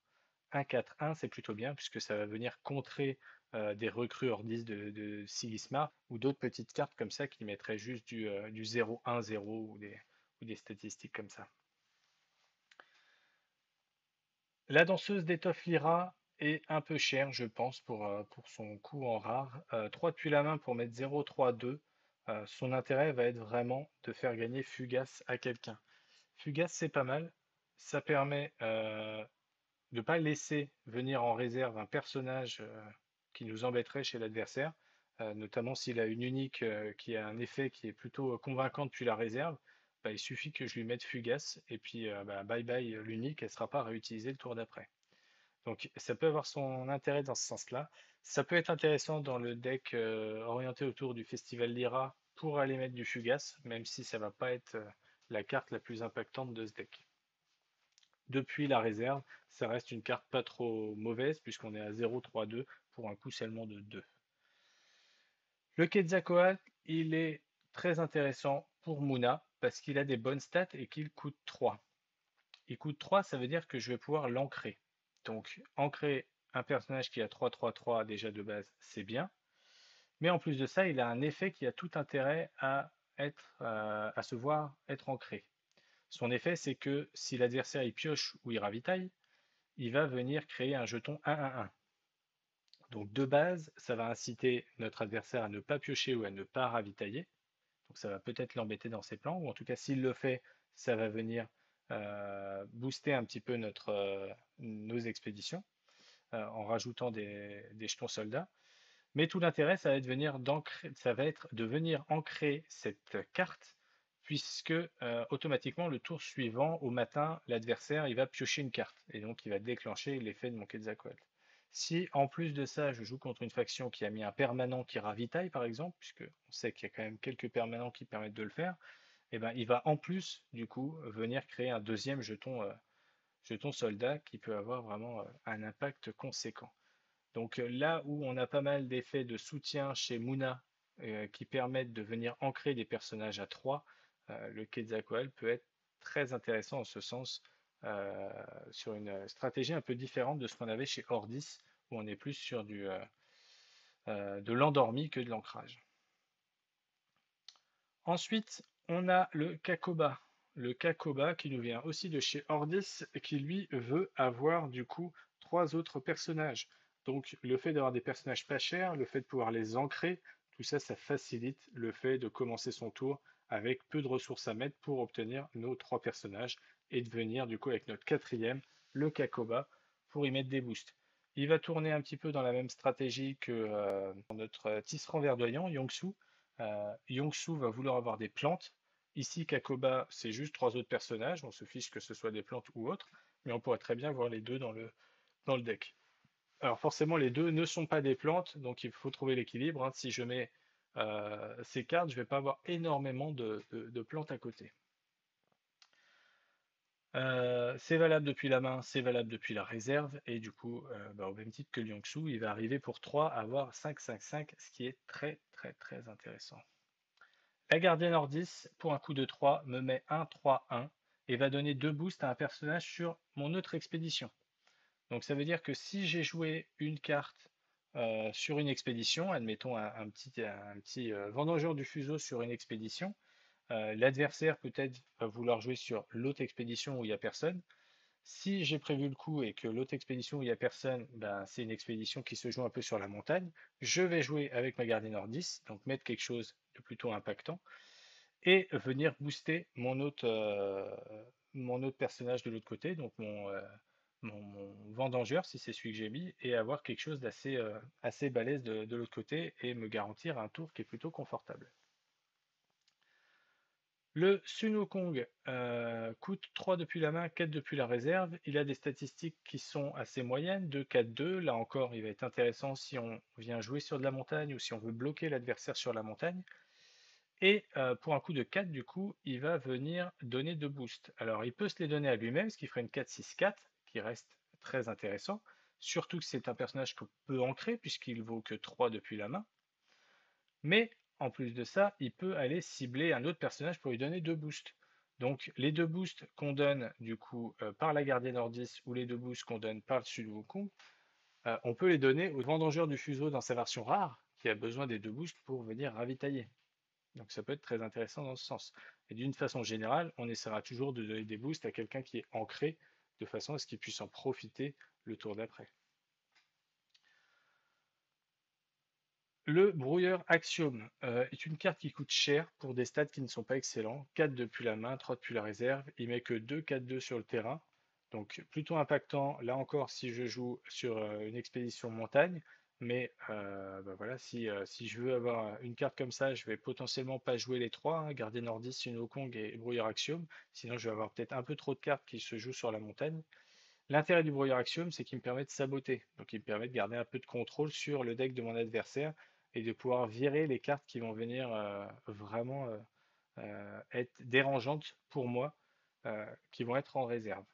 1-4-1, c'est plutôt bien, puisque ça va venir contrer des recrues hors 10 de Sigismar ou d'autres petites cartes comme ça qui mettraient juste du 0-1-0 ou des statistiques comme ça. La danseuse d'étoffe Lyra est un peu chère, je pense, pour son coût en rare. 3 depuis la main pour mettre 0-3-2. Son intérêt va être vraiment de faire gagner Fugace à quelqu'un. Fugace, c'est pas mal. Ça permet de ne pas laisser venir en réserve un personnage qui nous embêterait chez l'adversaire, notamment s'il a une unique qui a un effet qui est plutôt convaincant depuis la réserve. Bah, il suffit que je lui mette Fugace et puis bah, bye bye l'unique, elle ne sera pas réutilisée le tour d'après. Donc ça peut avoir son intérêt dans ce sens-là. Ça peut être intéressant dans le deck orienté autour du Festival Lyra pour aller mettre du Fugace, même si ça va pas être la carte la plus impactante de ce deck. Depuis la réserve, ça reste une carte pas trop mauvaise puisqu'on est à 0-3-2 pour un coût seulement de 2. Le Quetzalcoatl, il est très intéressant pour Muna parce qu'il a des bonnes stats et qu'il coûte 3. Il coûte 3, ça veut dire que je vais pouvoir l'ancrer. Donc, ancrer un personnage qui a 3-3-3 déjà de base, c'est bien. Mais en plus de ça, il a un effet qui a tout intérêt à se voir être ancré. Son effet, c'est que si l'adversaire il pioche ou il ravitaille, il va venir créer un jeton 1-1-1. Donc de base, ça va inciter notre adversaire à ne pas piocher ou à ne pas ravitailler. Donc ça va peut-être l'embêter dans ses plans, ou en tout cas s'il le fait, ça va venir booster un petit peu nos expéditions en rajoutant des jetons soldats. Mais tout l'intérêt, ça va être de venir ancrer cette carte, puisque automatiquement le tour suivant, au matin, l'adversaire il va piocher une carte, et donc il va déclencher l'effet de mon Quetzalcoatl. Si en plus de ça, je joue contre une faction qui a mis un permanent qui ravitaille, par exemple, puisque on sait qu'il y a quand même quelques permanents qui permettent de le faire, et ben, il va en plus, du coup, venir créer un deuxième jeton soldat qui peut avoir vraiment un impact conséquent. Donc là où on a pas mal d'effets de soutien chez Muna qui permettent de venir ancrer des personnages à 3, le Quetzalcoatl peut être très intéressant en ce sens sur une stratégie un peu différente de ce qu'on avait chez Ordis où on est plus sur de l'endormi que de l'ancrage. Ensuite, on a le Kakoba. Le Kakoba qui nous vient aussi de chez Ordis et qui lui veut avoir du coup 3 autres personnages. Donc le fait d'avoir des personnages pas chers, le fait de pouvoir les ancrer, tout ça, ça facilite le fait de commencer son tour avec peu de ressources à mettre pour obtenir nos 3 personnages et de venir du coup avec notre quatrième, le Kakoba, pour y mettre des boosts. Il va tourner un petit peu dans la même stratégie que notre tisserand verdoyant, Yongsu. Yongsu va vouloir avoir des plantes. Ici, Kakoba, c'est juste 3 autres personnages. On se fiche que ce soit des plantes ou autres, mais on pourrait très bien voir les deux dans le deck. Alors forcément, les deux ne sont pas des plantes, donc il faut trouver l'équilibre, hein. Si je mets ces cartes, je ne vais pas avoir énormément de plantes à côté. C'est valable depuis la main, c'est valable depuis la réserve, et du coup, au même titre que Liangsu, il va arriver pour 3 à avoir 5-5-5, ce qui est très très très intéressant. La gardienne Ordis, pour un coup de 3, me met 1-3-1 et va donner 2 boosts à un personnage sur mon autre expédition. Donc ça veut dire que si j'ai joué une carte sur une expédition, admettons un petit vendangeur du fuseau sur une expédition, l'adversaire peut-être va vouloir jouer sur l'autre expédition où il n'y a personne. Si j'ai prévu le coup et que l'autre expédition où il n'y a personne, ben, c'est une expédition qui se joue un peu sur la montagne, je vais jouer avec ma gardienne Ordis, donc mettre quelque chose de plutôt impactant, et venir booster mon autre personnage de l'autre côté, donc mon vendangeur, si c'est celui que j'ai mis, et avoir quelque chose d'assez assez balèze de l'autre côté et me garantir un tour qui est plutôt confortable. Le Sun Wukong coûte 3 depuis la main, 4 depuis la réserve. Il a des statistiques qui sont assez moyennes, 2, 4, 2. Là encore, il va être intéressant si on vient jouer sur de la montagne ou si on veut bloquer l'adversaire sur la montagne. Et pour un coup de 4, du coup, il va venir donner 2 boosts. Alors, il peut se les donner à lui-même, ce qui ferait une 4-6-4, qui reste très intéressant. Surtout que c'est un personnage qu'on peut ancrer, puisqu'il vaut que 3 depuis la main. Mais en plus de ça, il peut aller cibler un autre personnage pour lui donner 2 boosts. Donc les 2 boosts qu'on donne du coup par la gardienne Ordis ou les 2 boosts qu'on donne par le Sun Wukong on peut les donner au vendangeur du fuseau dans sa version rare, qui a besoin des 2 boosts pour venir ravitailler. Donc ça peut être très intéressant dans ce sens. Et d'une façon générale, on essaiera toujours de donner des boosts à quelqu'un qui est ancré, de façon à ce qu'il puisse en profiter le tour d'après. Le brouilleur Axiom est une carte qui coûte cher pour des stats qui ne sont pas excellents. 4 depuis la main, 3 depuis la réserve. Il met que 2 4-2 sur le terrain. Donc plutôt impactant, là encore, si je joue sur une expédition montagne. Mais bah voilà, si je veux avoir une carte comme ça, je vais potentiellement pas jouer les trois, hein, garder Nordis, Sinokong et brouilleur Axiom. Sinon, je vais avoir peut-être un peu trop de cartes qui se jouent sur la montagne. L'intérêt du brouilleur Axiom, c'est qu'il me permet de saboter. Donc il me permet de garder un peu de contrôle sur le deck de mon adversaire et de pouvoir virer les cartes qui vont venir vraiment être dérangeantes pour moi, qui vont être en réserve.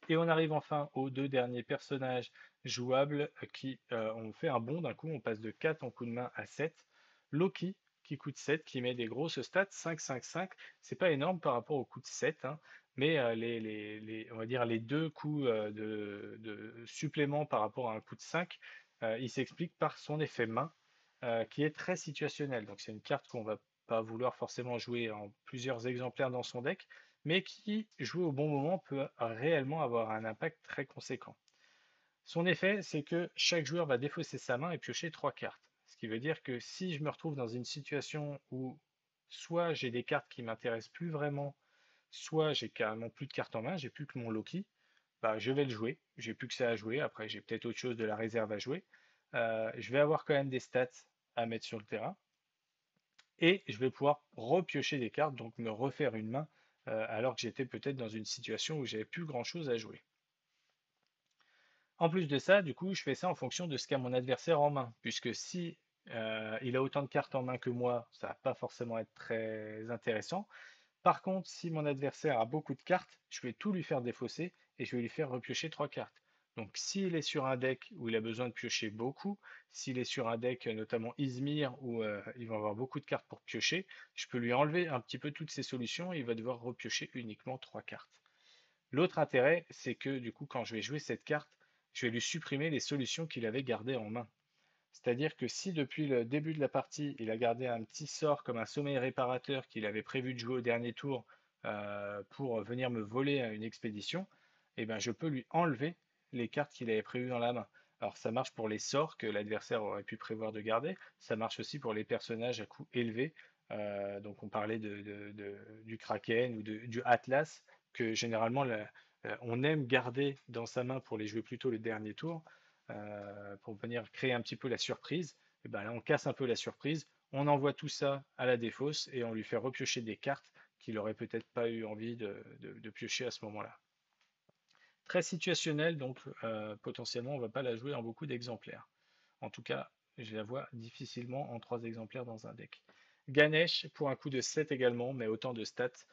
Et on arrive enfin aux 2 derniers personnages jouables qui ont fait un bond d'un coup. On passe de 4 en coup de main à 7. Loki, qui coûte 7, qui met des grosses stats, 5-5-5. C'est pas énorme par rapport au coût de 7, hein, mais on va dire les 2 coups de supplément par rapport à un coup de 5, il s'explique par son effet main, qui est très situationnel. Donc c'est une carte qu'on va pas vouloir forcément jouer en plusieurs exemplaires dans son deck, mais qui, joué au bon moment, peut réellement avoir un impact très conséquent. Son effet, c'est que chaque joueur va défausser sa main et piocher 3 cartes. Ce qui veut dire que si je me retrouve dans une situation où soit j'ai des cartes qui m'intéressent plus vraiment, soit j'ai carrément plus de cartes en main, j'ai plus que mon Loki, bah, je vais le jouer. J'ai plus que ça à jouer. Après, j'ai peut-être autre chose de la réserve à jouer. Je vais avoir quand même des stats à mettre sur le terrain et je vais pouvoir repiocher des cartes, donc me refaire une main, alors que j'étais peut-être dans une situation où j'avais plus grand-chose à jouer. En plus de ça, du coup, je fais ça en fonction de ce qu'a mon adversaire en main, puisque si il a autant de cartes en main que moi, ça va pas forcément être très intéressant. Par contre, si mon adversaire a beaucoup de cartes, je vais tout lui faire défausser et je vais lui faire repiocher 3 cartes. Donc s'il est sur un deck où il a besoin de piocher beaucoup, s'il est sur un deck notamment Izmir où il va avoir beaucoup de cartes pour piocher, je peux lui enlever un petit peu toutes ces solutions et il va devoir repiocher uniquement 3 cartes. L'autre intérêt, c'est que du coup, quand je vais jouer cette carte, je vais lui supprimer les solutions qu'il avait gardées en main. C'est-à-dire que si depuis le début de la partie, il a gardé un petit sort comme un sommeil réparateur qu'il avait prévu de jouer au dernier tour pour venir me voler à une expédition, eh ben, je peux lui enlever les cartes qu'il avait prévues dans la main. Alors ça marche pour les sorts que l'adversaire aurait pu prévoir de garder, ça marche aussi pour les personnages à coût élevé. Donc on parlait du Kraken ou du Atlas, que généralement on aime garder dans sa main pour les jouer plutôt le dernier tour pour venir créer un petit peu la surprise. Et ben là, on casse un peu la surprise, on envoie tout ça à la défausse et on lui fait repiocher des cartes qu'il n'aurait peut-être pas eu envie de piocher à ce moment-là. Très situationnel, donc potentiellement, on ne va pas la jouer en beaucoup d'exemplaires. En tout cas, je la vois difficilement en 3 exemplaires dans un deck. Ganesh pour un coup de 7 également, mais autant de stats.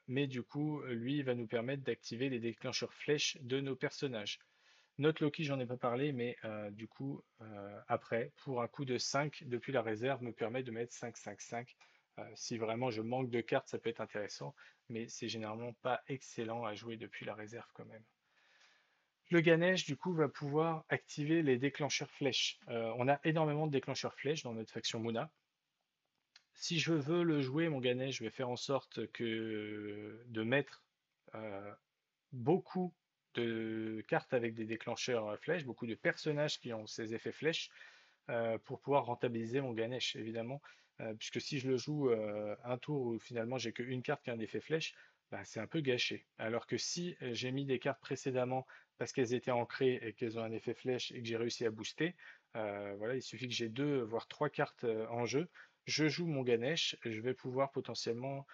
Mais du coup, lui, il va nous permettre d'activer les déclencheurs flèches de nos personnages. Notre Loki, j'en ai pas parlé, mais du coup, après, pour un coup de 5 depuis la réserve, me permet de mettre 5-5-5. Si vraiment je manque de cartes, ça peut être intéressant, mais c'est généralement pas excellent à jouer depuis la réserve quand même. Le Ganesh, du coup, va pouvoir activer les déclencheurs flèches. On a énormément de déclencheurs flèches dans notre faction Mona. Si je veux le jouer, mon Ganesh, je vais faire en sorte de mettre euh, beaucoup de cartes avec des déclencheurs flèches, beaucoup de personnages qui ont ces effets flèches pour pouvoir rentabiliser mon Ganesh, évidemment. Puisque si je le joue un tour où finalement j'ai qu'une carte qui a un effet flèche, bah, c'est un peu gâché. Alors que si j'ai mis des cartes précédemment parce qu'elles étaient ancrées et qu'elles ont un effet flèche et que j'ai réussi à booster, voilà, il suffit que j'ai 2 voire 3 cartes en jeu, je joue mon Ganesh, je vais pouvoir potentiellement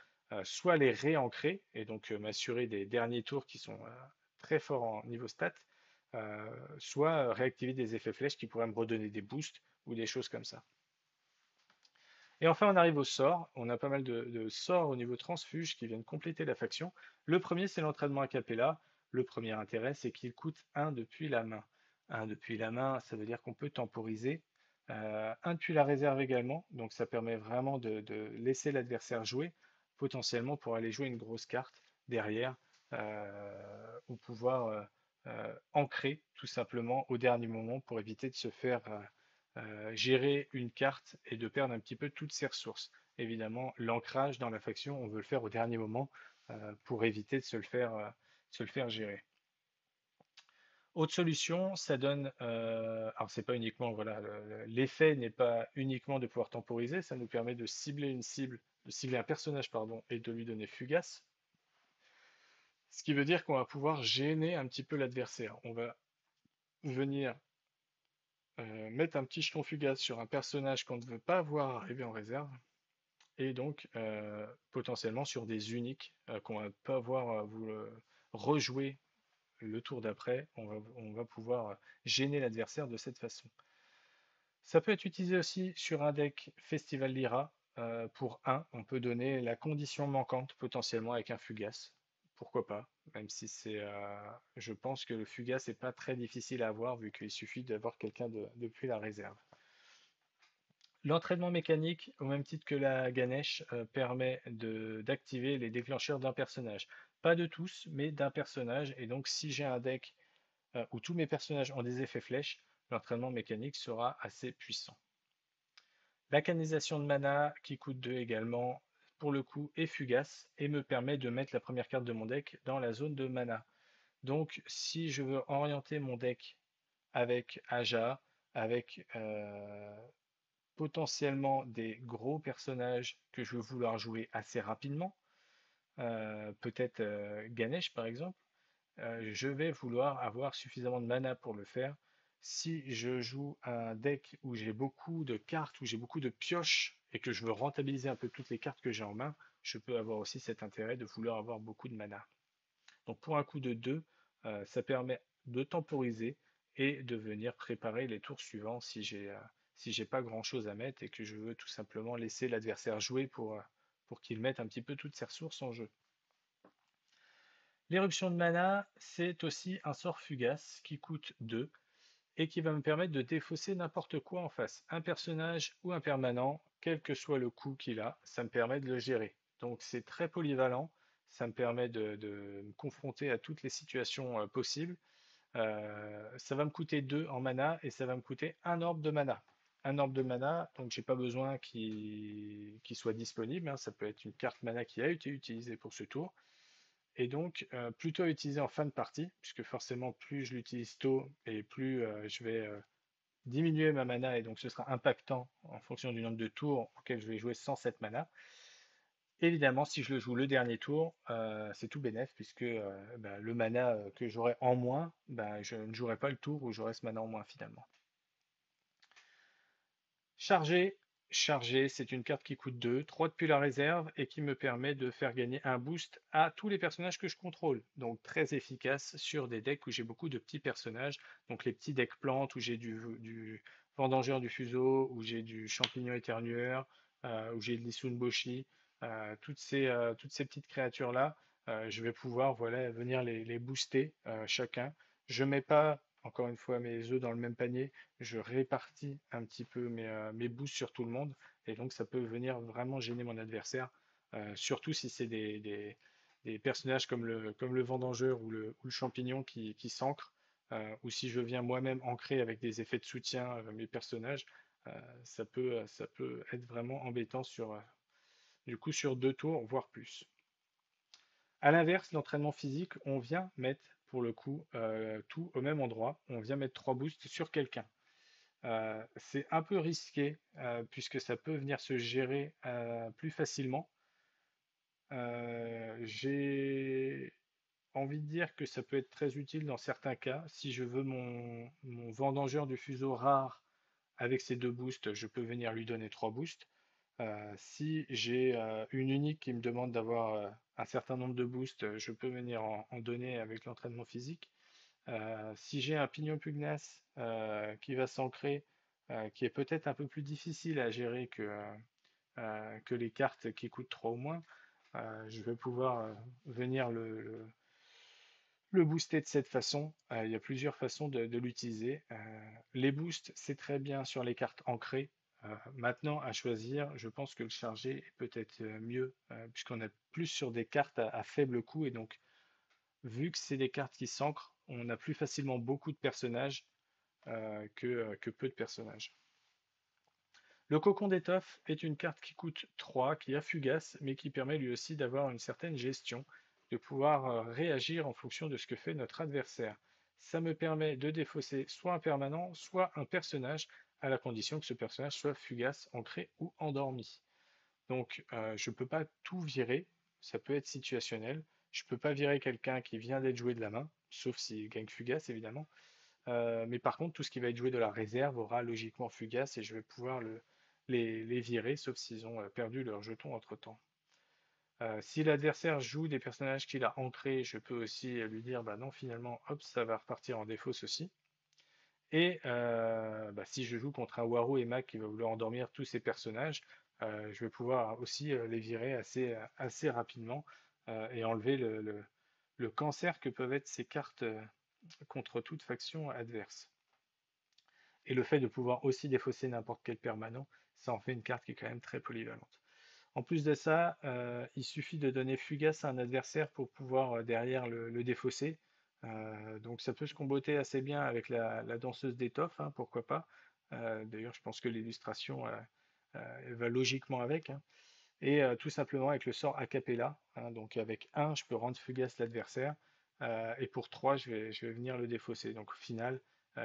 soit les réancrer et donc m'assurer des derniers tours qui sont très forts en niveau stats, soit réactiver des effets flèches qui pourraient me redonner des boosts ou des choses comme ça. Et enfin, on arrive aux sorts. On a pas mal de sorts au niveau transfuge qui viennent compléter la faction. Le premier, c'est l'entraînement a cappella. Le premier intérêt, c'est qu'il coûte 1 depuis la main. 1 depuis la main, ça veut dire qu'on peut temporiser. 1 depuis la réserve également. Donc ça permet vraiment de laisser l'adversaire jouer, potentiellement pour aller jouer une grosse carte derrière, ou pouvoir ancrer tout simplement au dernier moment pour éviter de se faire gérer une carte et de perdre un petit peu toutes ses ressources. Évidemment, l'ancrage dans la faction, on veut le faire au dernier moment pour éviter de se le faire gérer. Autre solution, ça donne, alors c'est pas uniquement, voilà, l'effet n'est pas uniquement de pouvoir temporiser, ça nous permet de cibler une cible, de cibler un personnage, pardon, et de lui donner fugace. Ce qui veut dire qu'on va pouvoir gêner un petit peu l'adversaire. On va venir mettre un petit jeton fugace sur un personnage qu'on ne veut pas voir arriver en réserve, et donc potentiellement sur des uniques qu'on va pas voir rejouer le tour d'après, on va pouvoir gêner l'adversaire de cette façon. Ça peut être utilisé aussi sur un deck Festival Lyra. Pour 1, on peut donner la condition manquante potentiellement avec un fugace. Pourquoi pas, même si je pense que le fugace n'est pas très difficile à avoir vu qu'il suffit d'avoir quelqu'un depuis la réserve. L'entraînement mécanique, au même titre que la Ganesh, permet d'activer les déclencheurs d'un personnage. Pas de tous, mais d'un personnage. Et donc, si j'ai un deck où tous mes personnages ont des effets flèches, l'entraînement mécanique sera assez puissant. La canalisation de mana, qui coûte 2 également, pour le coup, est fugace et me permet de mettre la première carte de mon deck dans la zone de mana. Donc, si je veux orienter mon deck avec Aja, avec potentiellement des gros personnages que je veux vouloir jouer assez rapidement, peut-être Ganesh par exemple, je vais vouloir avoir suffisamment de mana pour le faire. Si je joue un deck où j'ai beaucoup de cartes, où j'ai beaucoup de pioches et que je veux rentabiliser un peu toutes les cartes que j'ai en main, je peux avoir aussi cet intérêt de vouloir avoir beaucoup de mana. Donc pour un coup de 2, ça permet de temporiser et de venir préparer les tours suivants si j'ai pas grand chose à mettre et que je veux tout simplement laisser l'adversaire jouer pour qu'il mette un petit peu toutes ses ressources en jeu. L'éruption de mana, c'est aussi un sort fugace qui coûte 2 et qui va me permettre de défausser n'importe quoi en face. Un personnage ou un permanent, quel que soit le coût qu'il a, ça me permet de le gérer. Donc c'est très polyvalent, ça me permet de me confronter à toutes les situations possibles. Ça va me coûter 2 en mana et ça va me coûter un orbe de mana. Un orbe de mana, donc j'ai pas besoin qu'il soit disponible, hein. Ça peut être une carte mana qui a été utilisée pour ce tour. Et donc, plutôt à utiliser en fin de partie, puisque forcément, plus je l'utilise tôt et plus je vais diminuer ma mana, et donc ce sera impactant en fonction du nombre de tours auxquels je vais jouer sans cette mana. Évidemment, si je le joue le dernier tour, c'est tout bénef, puisque le mana que j'aurai en moins, je ne jouerai pas le tour où j'aurai ce mana en moins finalement. Chargé, chargé, c'est une carte qui coûte 2, 3 depuis la réserve et qui me permet de faire gagner un boost à tous les personnages que je contrôle. Donc très efficace sur des decks où j'ai beaucoup de petits personnages. Donc les petits decks plantes où j'ai du Vendangeur du Fuseau, où j'ai du Champignon Éternueur, où j'ai de l'Issunboshi, toutes ces petites créatures-là, je vais pouvoir voilà, venir les booster chacun. Je ne mets pas, encore une fois, mes œufs dans le même panier, je répartis un petit peu mes boosts sur tout le monde, et donc ça peut venir vraiment gêner mon adversaire, surtout si c'est des personnages comme le Vendangeur ou le Champignon qui s'ancrent, ou si je viens moi-même ancrer avec des effets de soutien mes personnages, ça peut être vraiment embêtant du coup sur 2 tours, voire plus. À l'inverse, l'entraînement physique, on vient mettre pour le coup tout au même endroit, on vient mettre 3 boosts sur quelqu'un. C'est un peu risqué puisque ça peut venir se gérer plus facilement. J'ai envie de dire que ça peut être très utile dans certains cas. Si je veux mon Vendangeur du Fuseau rare avec ses 2 boosts, je peux venir lui donner 3 boosts. Si j'ai une unique qui me demande d'avoir un certain nombre de boosts, je peux venir en donner avec l'entraînement physique. Si j'ai un pignon pugnace qui va s'ancrer, qui est peut-être un peu plus difficile à gérer que les cartes qui coûtent 3 ou moins, je vais pouvoir venir le booster de cette façon. Il y a plusieurs façons de l'utiliser. Les boosts, c'est très bien sur les cartes ancrées. Maintenant, à choisir, je pense que le chargé est peut-être mieux, puisqu'on est plus sur des cartes à faible coût, et donc vu que c'est des cartes qui s'ancrent, on a plus facilement beaucoup de personnages que peu de personnages. Le cocon d'étoffe est une carte qui coûte 3, qui a fugace, mais qui permet lui aussi d'avoir une certaine gestion, de pouvoir réagir en fonction de ce que fait notre adversaire. Ça me permet de défausser soit un permanent, soit un personnage, à la condition que ce personnage soit fugace, ancré ou endormi. Donc je ne peux pas tout virer, ça peut être situationnel. Je ne peux pas virer quelqu'un qui vient d'être joué de la main, sauf s'il gagne fugace évidemment. Mais par contre, tout ce qui va être joué de la réserve aura logiquement fugace et je vais pouvoir les virer, sauf s'ils ont perdu leur jeton entre-temps. Si l'adversaire joue des personnages qu'il a ancrés, je peux aussi lui dire, bah non, finalement, hop, ça va repartir en défausse aussi. Et bah, si je joue contre un Warou et Mac qui va vouloir endormir tous ces personnages, je vais pouvoir aussi les virer assez rapidement et enlever le cancer que peuvent être ces cartes contre toute faction adverse. Et le fait de pouvoir aussi défausser n'importe quel permanent, ça en fait une carte qui est quand même très polyvalente. En plus de ça, il suffit de donner fugace à un adversaire pour pouvoir derrière le défausser. Donc ça peut se comboter assez bien avec la danseuse d'étoffe, hein, pourquoi pas. D'ailleurs, je pense que l'illustration va logiquement avec, hein. Et tout simplement avec le sort a cappella, hein, donc avec 1, je peux rendre fugace l'adversaire, et pour 3, je vais venir le défausser. Donc au final,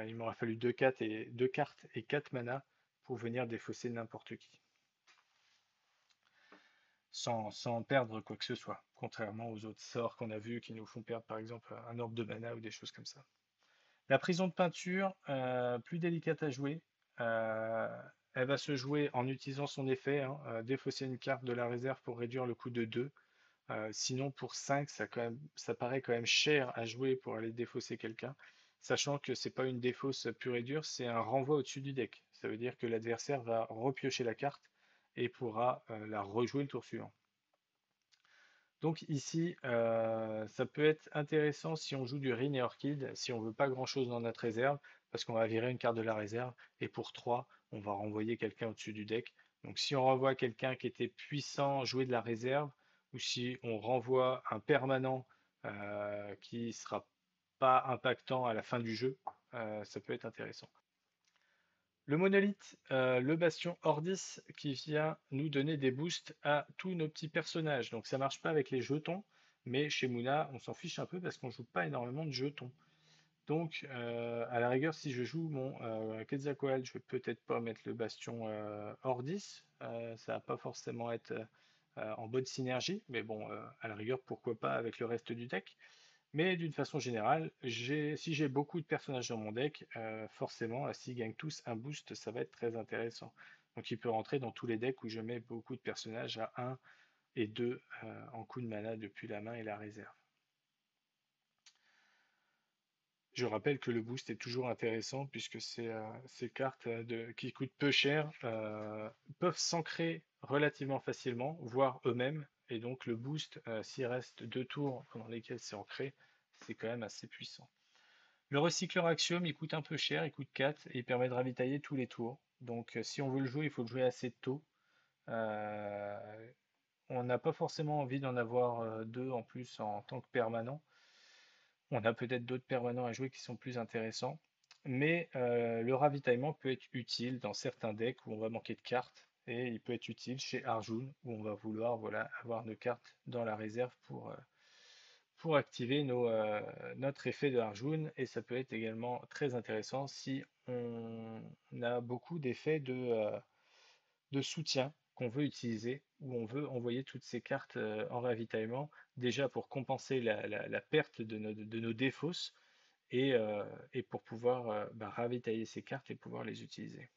il m'aura fallu 2 cartes et 4 mana pour venir défausser n'importe qui sans perdre quoi que ce soit, contrairement aux autres sorts qu'on a vus qui nous font perdre par exemple un orbe de mana ou des choses comme ça. La prison de peinture, plus délicate à jouer, euh, elle va se jouer en utilisant son effet, hein, défausser une carte de la réserve pour réduire le coût de 2. Sinon pour 5, ça paraît quand même cher à jouer pour aller défausser quelqu'un, sachant que c'est pas une défausse pure et dure, c'est un renvoi au-dessus du deck. Ça veut dire que l'adversaire va repiocher la carte et pourra la rejouer le tour suivant. Donc ici, ça peut être intéressant si on joue du Rin et Orchid, si on veut pas grand-chose dans notre réserve, parce qu'on va virer une carte de la réserve, et pour 3, on va renvoyer quelqu'un au-dessus du deck. Donc si on renvoie quelqu'un qui était puissant, jouer de la réserve, ou si on renvoie un permanent qui sera pas impactant à la fin du jeu, ça peut être intéressant. Le monolithe, le bastion Ordis qui vient nous donner des boosts à tous nos petits personnages. Donc ça marche pas avec les jetons, mais chez Moona, on s'en fiche un peu parce qu'on joue pas énormément de jetons. Donc à la rigueur, si je joue mon Quetzalcoatl, je vais peut-être pas mettre le bastion Ordis. Ça va pas forcément être en bonne synergie, mais bon, à la rigueur, pourquoi pas avec le reste du deck. Mais d'une façon générale, si j'ai beaucoup de personnages dans mon deck, forcément, s'ils gagnent tous un boost, ça va être très intéressant. Donc il peut rentrer dans tous les decks où je mets beaucoup de personnages à 1 et 2 en coup de mana depuis la main et la réserve. Je rappelle que le boost est toujours intéressant puisque ces cartes qui coûtent peu cher peuvent s'ancrer relativement facilement, voire eux-mêmes. Et donc le boost, s'il reste 2 tours pendant lesquels c'est ancré, c'est quand même assez puissant. Le recycleur Axiom, il coûte un peu cher, il coûte 4 et il permet de ravitailler tous les tours. Donc si on veut le jouer, il faut le jouer assez tôt. Euh, on n'a pas forcément envie d'en avoir 2 en plus en tant que permanent. On a peut-être d'autres permanents à jouer qui sont plus intéressants. Mais le ravitaillement peut être utile dans certains decks où on va manquer de cartes. Et il peut être utile chez Arjun où on va vouloir voilà, avoir nos cartes dans la réserve pour activer notre effet de Arjun. Et ça peut être également très intéressant si on a beaucoup d'effets de soutien qu'on veut utiliser, où on veut envoyer toutes ces cartes en ravitaillement, déjà pour compenser la perte de nos défausses et pour pouvoir ravitailler ces cartes et pouvoir les utiliser.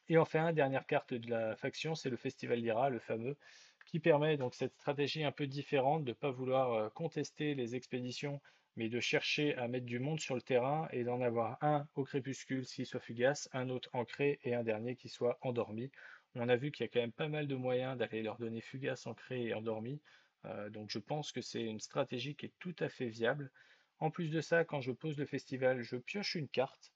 Et enfin, dernière carte de la faction, c'est le Festival d'Ira, le fameux, qui permet donc cette stratégie un peu différente de ne pas vouloir contester les expéditions, mais de chercher à mettre du monde sur le terrain et d'en avoir un au crépuscule qui soit fugace, un autre ancré et un dernier qui soit endormi. On a vu qu'il y a quand même pas mal de moyens d'aller leur donner fugace, ancré et endormi. Donc je pense que c'est une stratégie qui est tout à fait viable. En plus de ça, quand je pose le festival, je pioche une carte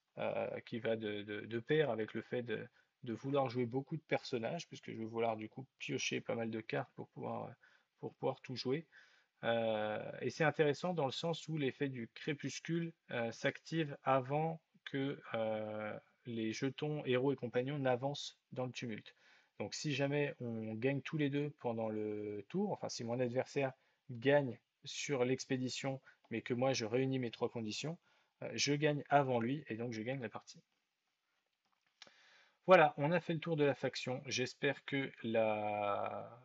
qui va de pair avec le fait de vouloir jouer beaucoup de personnages, puisque je vais vouloir du coup piocher pas mal de cartes pour pouvoir tout jouer. Et c'est intéressant dans le sens où l'effet du crépuscule s'active avant que les jetons héros et compagnons n'avancent dans le tumulte. Donc si jamais on gagne tous les deux pendant le tour, enfin si mon adversaire gagne sur l'expédition, mais que moi je réunis mes trois conditions, je gagne avant lui et donc je gagne la partie. Voilà, on a fait le tour de la faction. J'espère que la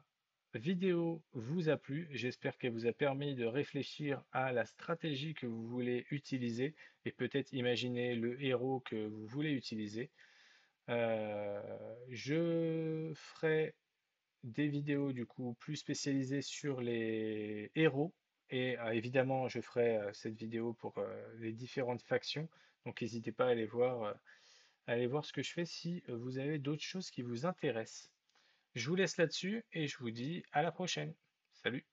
vidéo vous a plu. J'espère qu'elle vous a permis de réfléchir à la stratégie que vous voulez utiliser et peut-être imaginer le héros que vous voulez utiliser. Je ferai des vidéos du coup plus spécialisées sur les héros et évidemment je ferai cette vidéo pour les différentes factions. Donc n'hésitez pas à aller voir. Allez voir ce que je fais si vous avez d'autres choses qui vous intéressent. Je vous laisse là-dessus et je vous dis à la prochaine. Salut!